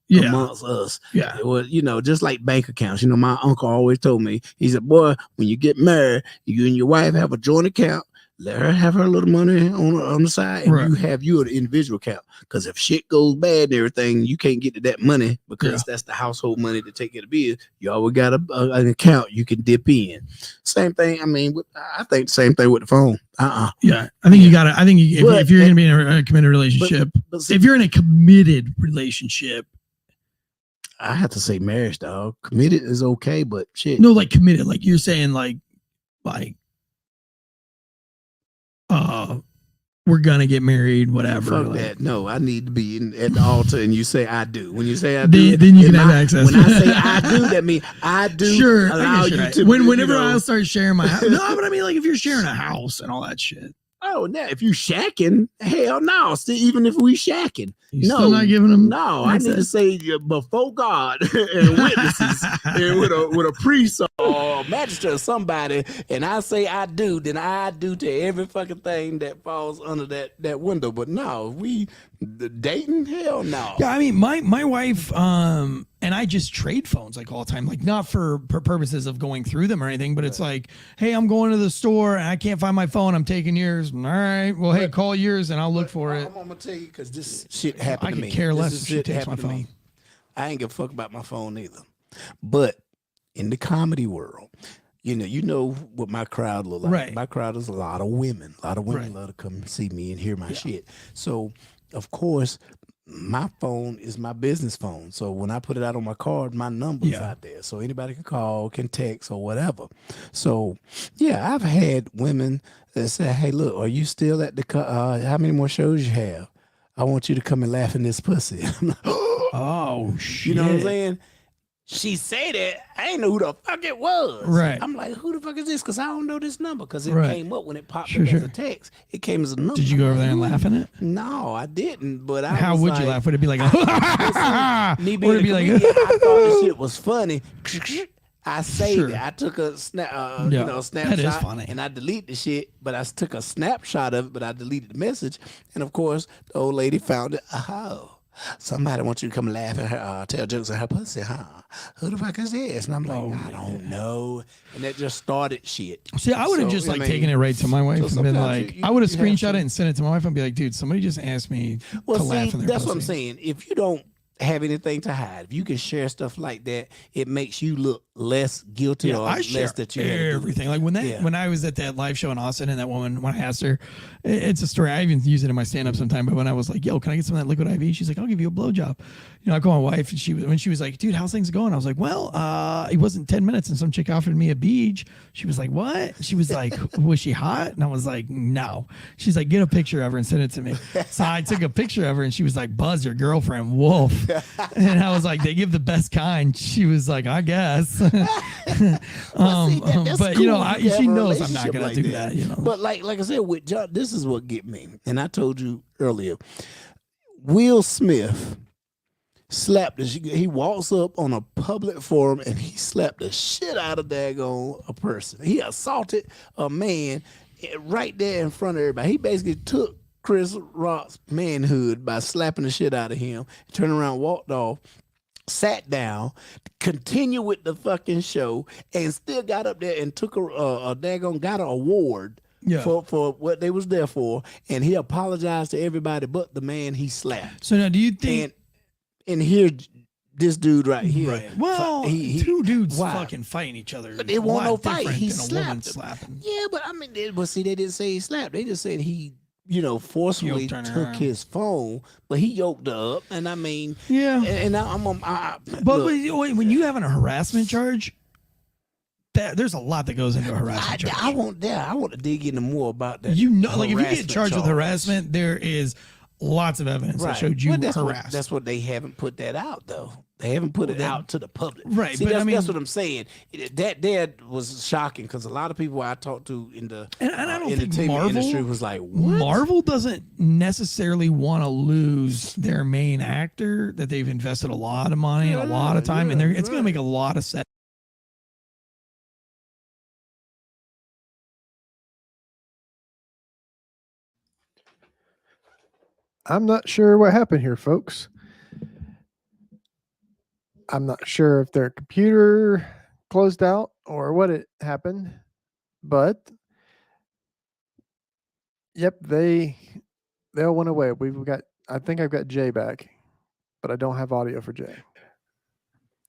Yeah. amongst us. Yeah. Well, just like bank accounts. My uncle always told me, he said, boy, when you get married, you and your wife have a joint account. Let her have her little money on the side, and Right. you have your individual account. Because if shit goes bad and everything, you can't get to that money because that's the household money to take care of the bills. You always got an account you can dip in. Same thing. I mean, I think the same thing with the phone. Yeah. I think you got to, I think if But- you're going to be in a committed relationship, But see, if you're in a committed relationship, I have to say marriage, dog. Committed is okay, but shit. no, like committed, like you're saying, like, we're gonna get married, whatever. Fuck like- that. No, I need to be at the altar, and you say I do. When you say I do, then you can in have access. When I say I do, that means I do. Sure, allow I guess you're you right. to. Whenever you know, I'll start sharing my house. No, but I mean, like if you're sharing a house and all that shit, oh, now if you shacking, hell no. Still, even if we shacking, you no, still not giving them. no. I need to say before God and witnesses, and with a priest or a magistrate or somebody, and I say I do, then I do to every fucking thing that falls under that window. But no, the dating, hell no. Yeah, I mean, my wife and I just trade phones like all the time, like not for purposes of going through them or anything, but it's like, hey, I'm going to the store and I can't find my phone. I'm taking yours. All right, well, hey, call yours and I'll look for it. I'm gonna tell you because this shit happened I to could me. care This less is if she shit takes my happened to me. phone. I ain't give a fuck about my phone either. But in the comedy world, you know what my crowd look like. Right. My crowd is a lot of women. A lot of women Right. love to come see me and hear my shit. So, of course, my phone is my business phone. So when I put it out on my card, my number's out there. So anybody can call, can text, or whatever. So, yeah, I've had women that say, hey, look, are you still at the how many more shows you have? I want you to come and laugh in this pussy. I'm like, Oh shit! you know what I'm saying? She said that. I ain't know who the fuck it was. Right. I'm like, who the fuck is this? Because I don't know this number. Because it Right. came up when it popped Sure, up as sure. a text. It came as a number. Did you go over there and laugh in it? No, I didn't. But I How was would like, you laugh? Would it be like, me or being it'd a be like, comedian, I thought this shit was funny. I saved Sure. it. I took a snap, Yeah, snapshot, that is funny. and I deleted the shit. But I took a snapshot of it, but I deleted the message. And of course, the old lady found it. Oh, somebody wants you to come laugh at her, tell jokes at her pussy, huh? Who the fuck is this? And I'm like, I don't know. And that just started shit. See, I would have So, just I like mean, taken it right to my wife so and been sometimes like, you- I would have you have screenshot to- it and sent it to my wife and be like, dude, somebody just asked me Well, to see, laugh in their that's what I'm pussy. saying. If you don't have anything to hide, if you can share stuff like that, it makes you look less guilty Yeah, or I share less that you had to do it. everything. Like when I was at that live show in Austin and that woman, when I asked her, it's a story. I even use it in my stand up sometime. But when I was like, yo, can I get some of that liquid IV? She's like, I'll give you a blowjob. You know, I call my wife and when she was like, dude, how's things going? I was like, well, it wasn't 10 minutes and some chick offered me a beach. She was like, what? She was like, was she hot? And I was like, no. She's like, get a picture of her and send it to me. So I took a picture of her and she was like, Buzz, your girlfriend, wolf. And I was like, they give the best kind. She was like, I guess. Well, see, that's but cool you know, if you she have a knows I'm not relationship gonna like do that. You know, But like I said with John, this is what get me. And I told you earlier, Will Smith slapped he walks up on a public forum and he slapped the shit out of daggone a person. He assaulted a man right there in front of everybody. He basically took Chris Rock's manhood by slapping the shit out of him, turned around, walked off, sat down, continued with the fucking show, and still got up there and took a daggone, got an award for what they was there for, and he apologized to everybody but the man he slapped. So now, do you think? And here, this dude right here. Right. Well, two dudes fucking fighting each other. But it wasn't no fight. He than a woman slapped him. slapping. Yeah, but I mean, see, they didn't say he slapped. They just said he, forcefully Yoked her took his phone, but he yoked her up. And I mean, Yeah. And But wait, when you have a harassment charge, there's a lot that goes into a harassment charge. I want to dig into more about that. Like if you get charged with harassment, there is lots of evidence that showed you harassed. That's what they haven't put that out though. They haven't put it out to the public. Right, See, but that's, I mean, that's what I'm saying. That was shocking because a lot of people I talked to in the and I don't think entertainment industry was like, what? Marvel doesn't necessarily want to lose their main actor that they've invested a lot of money and a lot of time, and it's going to make a lot of sense. I'm not sure what happened here, folks. I'm not sure if their computer closed out or what it happened, but yep, they all went away. I think I've got Jay back, but I don't have audio for Jay.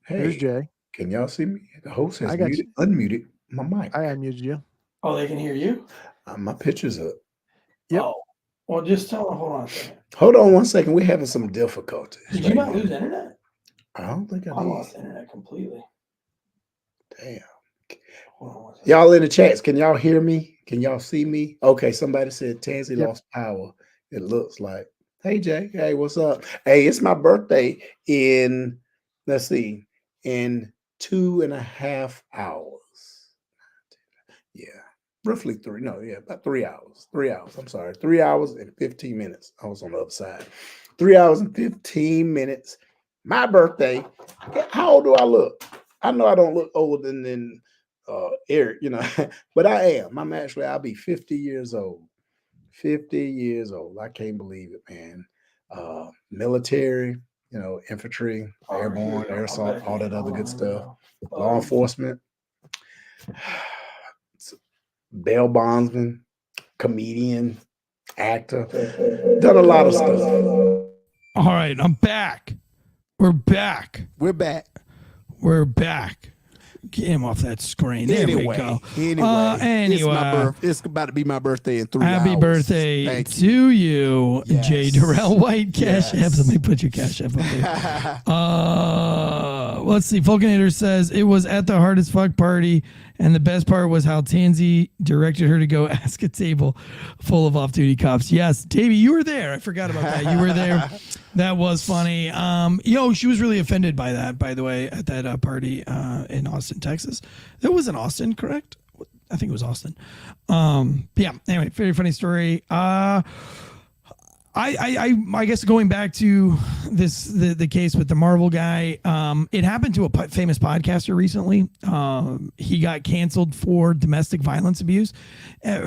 Here's Hey, Jay. can y'all see me? The host has I got unmuted my mic. I unmuted you. Oh, they can hear you? My picture's up. Yep. Oh, well, just tell them, hold on a second. Hold on one second. We're having some difficulties. Did you not lose internet? I don't think I I did. lost internet completely. Damn. Hold on one second. Y'all in the chats, can y'all hear me? Can y'all see me? Okay, somebody said Tansey Yep. lost power. It looks like. Hey, Jay. Hey, what's up? Hey, it's my birthday in, let's see, in 2.5 hours. Yeah, roughly three. No, yeah, about 3 hours. 3 hours. I'm sorry. 3 hours and 15 minutes. I was on the other side. 3 hours and 15 minutes. My birthday. How old do I look? I know I don't look older than Eric, but I am. I'll be 50 years old. 50 years old. I can't believe it, man. Military, infantry, airborne, air assault, all that other good stuff. Law enforcement, bail bondsman, comedian, actor. Done a lot of stuff. All right, I'm back. We're back. We're back. We're back. Get him off that screen. There we go. Anyway, it's about to be my birthday in 3 hours. Happy birthday to you, Yes. J. Darrell White. Cash Yes. app. Let me put your cash app up there. Let's see. Vulcanator says it was at the hardest fuck party, and the best part was how Tansey directed her to go ask a table full of off-duty cops. Yes, Davey, you were there. I forgot about that. You were there. That was funny. She was really offended by that, by the way, at that party in Austin, Texas. That was in Austin, correct? I think it was Austin. Yeah. Anyway, very funny story. I guess going back to the case with the Marvel guy, it happened to a famous podcaster recently. He got canceled for domestic violence abuse.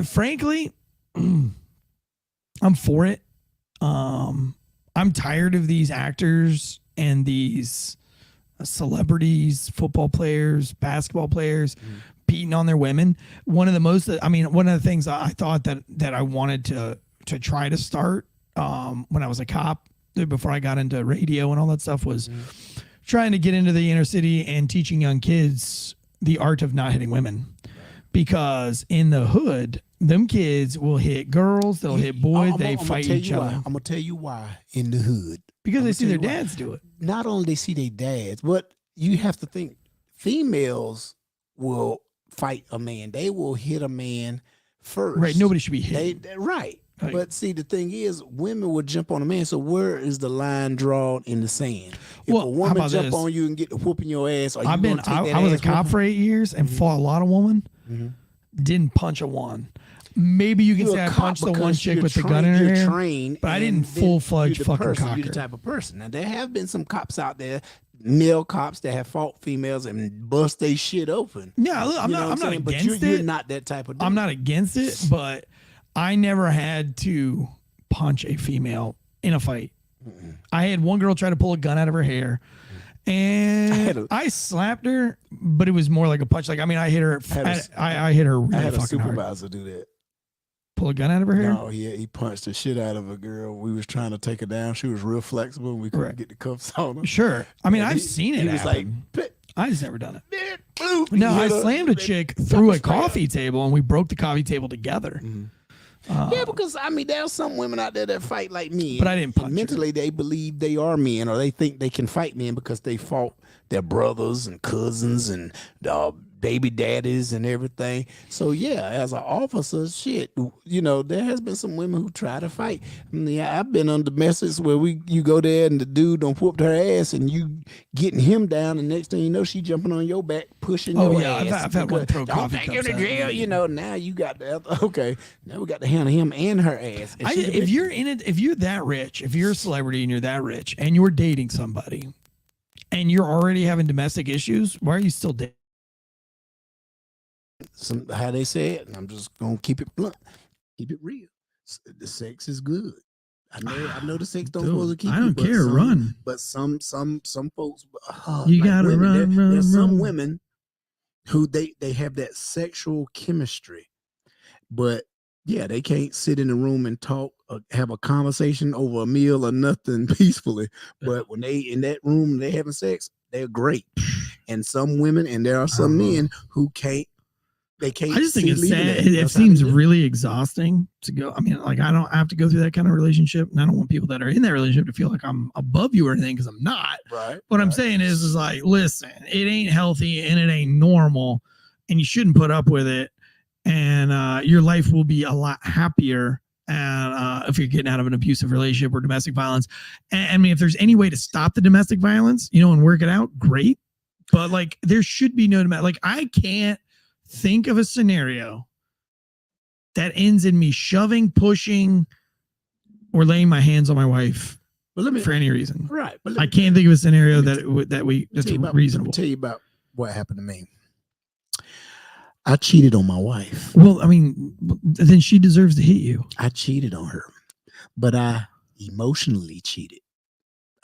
Frankly, I'm for it. I'm tired of these actors and these celebrities, football players, basketball players beating on their women. One of the things I thought that I wanted to try to start when I was a cop before I got into radio and all that stuff was trying to get into the inner city and teaching young kids the art of not hitting women. Because in the hood, them kids will hit girls, they'll hit boys, they fight each other. I'm gonna tell you why in the hood. Because they see their dads do it. Not only they see their dads, but you have to think females will fight a man. They will hit a man first. Right. Nobody should be hit. Right. But see, the thing is, women will jump on a man. So where is the line drawn in the sand? If a woman jump on you and get to whooping your ass, I was a cop for 8 years and fought a lot of women. Didn't punch a one. Maybe you can say I punched the one chick with the gun in her hair, but I didn't full-fledged fucking cock You're the her. type of person. Now, there have been some cops out there, male cops, that have fought females and bust their shit open. Yeah, look, I'm not against it. You're not that type of dude. I'm not against it, but I never had to punch a female in a fight. I had one girl try to pull a gun out of her hair, and I slapped her, but it was more like a punch. Like, I hit her. I hit her really I had a fucking hard. supervisor do that. Pull a gun out of her hair? No, he punched the shit out of a girl. We was trying to take her down. She was real flexible, and we couldn't get the cuffs on her. Sure. I've seen it. He was happen. like, I just never done it. boom. No, I slammed a chick through a coffee table, and we broke the coffee table together. Yeah, because there are some women out there that fight like men. But I didn't punch her. Mentally, they believe they are men, or they think they can fight men because they fought their brothers and cousins and baby daddies and everything. So yeah, as an officer, there has been some women who try to fight. I've been on domestics where you go there and the dude don't whoop her ass and you getting him down, and next thing you know, she jumping on your back, pushing your ass. I've had one throw coffee cups in the at jail. Now you got the now we got to handle him and her ass. And if you're in it, if you're that rich, if you're a celebrity and you're that rich and you're dating somebody and you're already having domestic issues, why are you still dating? How they say it, and I'm just gonna keep it blunt, keep it real. The sex is good. I know the sex don't supposed to keep. I don't care. Run. But some folks, you gotta women, run. There's some women who they have that sexual chemistry, but yeah, they can't sit in a room and talk or have a conversation over a meal or nothing peacefully. But when they in that room, they having sex, they're great. And some women, and there are some men who can't. They can't. I just think it's sad. It seems really exhausting to go. I don't have to go through that kind of relationship, and I don't want people that are in that relationship to feel like I'm above you or anything, because I'm not. Right. What I'm saying is like, listen, it ain't healthy and it ain't normal, and you shouldn't put up with it. And your life will be a lot happier And if you're getting out of an abusive relationship or domestic violence, and I mean, if there's any way to stop the domestic violence, and work it out, great. But like, there should be no like, I can't think of a scenario that ends in me shoving, pushing, or laying my hands on my wife for any reason. Right. But I can't think of a scenario that's reasonable. Let me tell you about what happened to me. I cheated on my wife. Well, I mean, then she deserves to hit you. I cheated on her, but I emotionally cheated.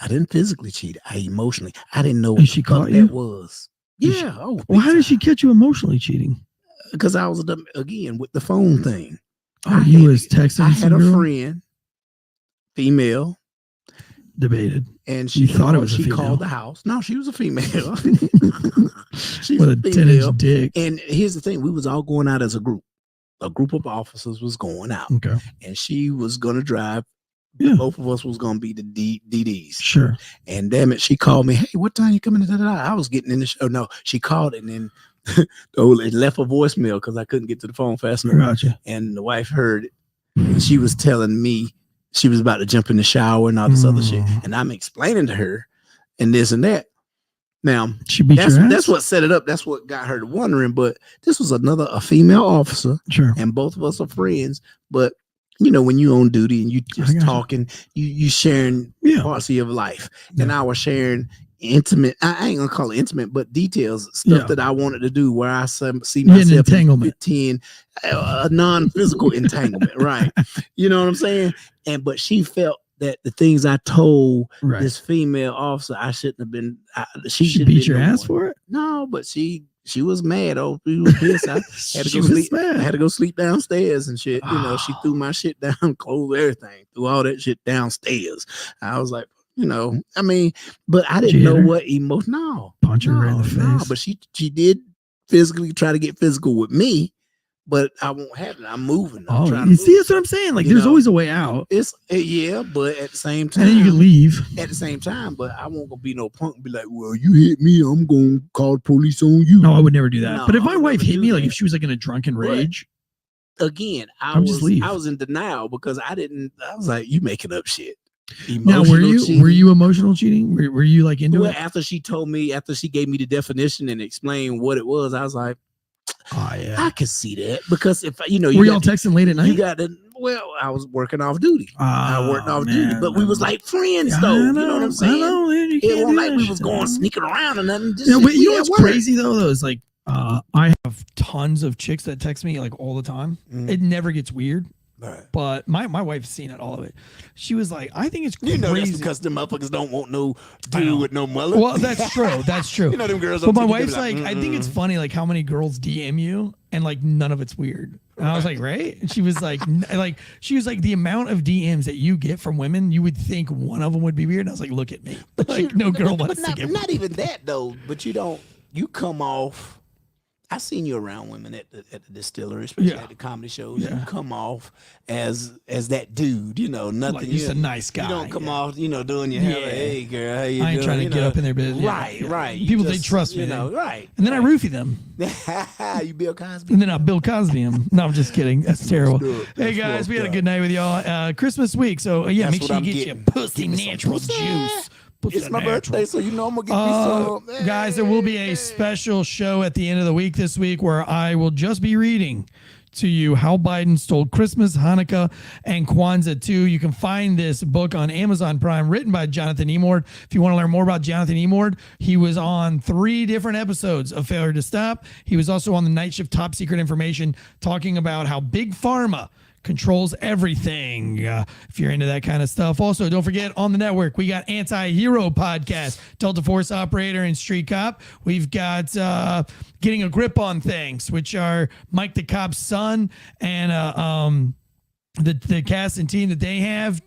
I didn't physically cheat. I emotionally. I didn't know what she caught that you? was. Yeah. Well, how did she catch you emotionally cheating? Because I was again with the phone thing. You was texting. I had a friend, female, debated, and she thought it was a she female. called the house. No, she was a female. She's With a female. 10-inch dick. And here's the thing: we was all going out as a group. A group of officers was going out, Okay. and she was gonna drive. Yeah. Both of us was gonna be the DDs. Sure. And damn it, she called me. Hey, what time you coming? I was getting in the show. No, she called and then it left a voicemail because I couldn't get to the phone fast enough. Gotcha. And the wife heard it. And she was telling me she was about to jump in the shower and all this other shit. And I'm explaining to her and this and that. Now, she beat your ass? That's what set it up. That's what got her to wondering. But this was a female officer. Sure. And both of us are friends. But when you on duty and you just talking, you sharing parts of your life. Yeah. And I was sharing intimate, I ain't gonna call it intimate, but details, stuff that I wanted to do where I see myself entanglement. A non-physical entanglement, right? You know what I'm saying? But she felt that the things I told this female officer, I shouldn't have been. She beat your ass for it? No, but she was mad. Oh, she was pissed. I had to go sleep. I had to go sleep downstairs and shit. She threw my shit down, clothes, everything, threw all that shit downstairs. I was like, I mean, but I didn't know what emotion. No, punch her right in the face. No, but she did physically try to get physical with me. But I won't have it. I'm moving. You see, that's what I'm saying. Like, there's always a way out. But at the same time, and then you can leave. At the same time, but I won't gonna be no punk and be like, well, you hit me, I'm gonna call the police on you. No, I would never do that. No, but if my wife hit me, like if she was like in a drunken rage, again, I was in denial because I was like, you making up shit. Now, were you emotional cheating? Were you like into it? After she gave me the definition and explained what it was, I was like, oh yeah, I could see that because if were y'all texting late at night? I was working off duty. I worked off duty, but we was like friends though. You know what I'm saying? It wasn't like we was going sneaking around or nothing. But you know what's crazy though? Is like I have tons of chicks that text me like all the time. It never gets weird. Right. But my wife's seen it, all of it. She was like, I think it's crazy. That's because the motherfuckers don't want no dude with no mullet. Well, that's true. That's true. Them girls. But my wife's like, I think it's funny, like how many girls DM you and like none of it's weird. And I was like, right? And she was like, the amount of DMs that you get from women, you would think one of them would be weird. And I was like, look at me. But like, no girl wants to get. Not even that though. But you come off. I seen you around women at the distillery, especially at the comedy shows. You come off as that dude, nothing. Like just a nice guy. You don't come off, doing your hair. Hey girl, how you doing? I ain't trying to get up in their business. Right. People they trust me, right. And then I roofie them. You Bill Cosby. And then I Bill Cosby them. No, I'm just kidding. That's terrible. That's guys, we had a good night with y'all. Christmas week, so make sure you get your pussy natural juice. It's my birthday, so I'm gonna get me some. Guys, there will be a special show at the end of the week this week where I will just be reading to you how Biden stole Christmas, Hanukkah, and Kwanzaa too. You can find this book on Amazon Prime, written by Jonathan Emord. If you want to learn more about Jonathan Emord, he was on 3 different episodes of Failure to Stop. He was also on the Night Shift Top Secret Information, talking about how Big Pharma controls everything, if you're into that kind of stuff. Also, don't forget, on the network, we got Anti-Hero Podcast, Delta Force Operator and Street Cop. We've got Getting a Grip on Things, which are Mike the Cop's son and the cast and team that they have,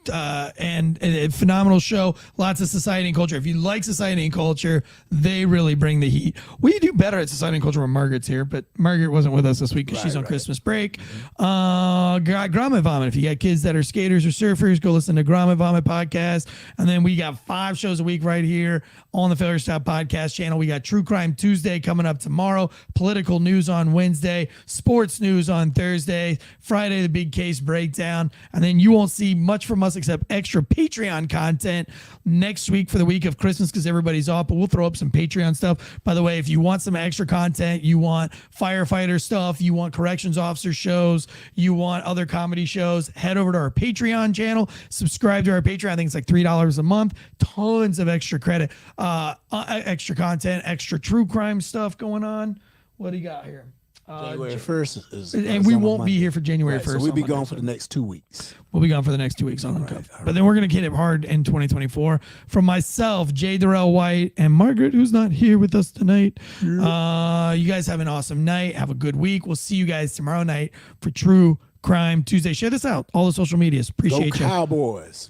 and a phenomenal show. Lots of society and culture. If you like society and culture, they really bring the heat. We do better at society and culture when Margaret's here, but Margaret wasn't with us this week because she's on Christmas break. Grommet Vomit. If you got kids that are skaters or surfers, go listen to Grommet Vomit podcast. And then we got 5 shows a week right here on the Failure to Stop podcast channel. We got True Crime Tuesday coming up tomorrow, political news on Wednesday, sports news on Thursday, Friday the big case breakdown, breakdown. And then you won't see much from us except extra Patreon content next week for the week of Christmas because everybody's off. But we'll throw up some Patreon stuff. By the way, if you want some extra content, you want firefighter stuff, you want corrections officer shows, you want other comedy shows, head over to our Patreon channel, subscribe to our Patreon. I think it's like $3 a month. Tons of extra credit, extra content, extra true crime stuff going on. What do you got here? January 1st is and we on a won't be Monday. here for January 1st. So we'll be on Monday, gone for the next 2 weeks. We'll be gone for the next 2 weeks on Uncuffed. all But then we're going to get it hard in 2024. From myself, J. Darrell White, and Margaret, who's not here with us tonight. You guys have an awesome night. Have a good week. We'll see you guys tomorrow night for True Crime Tuesday. Share this out. All the social medias. Appreciate Go you. Cowboys.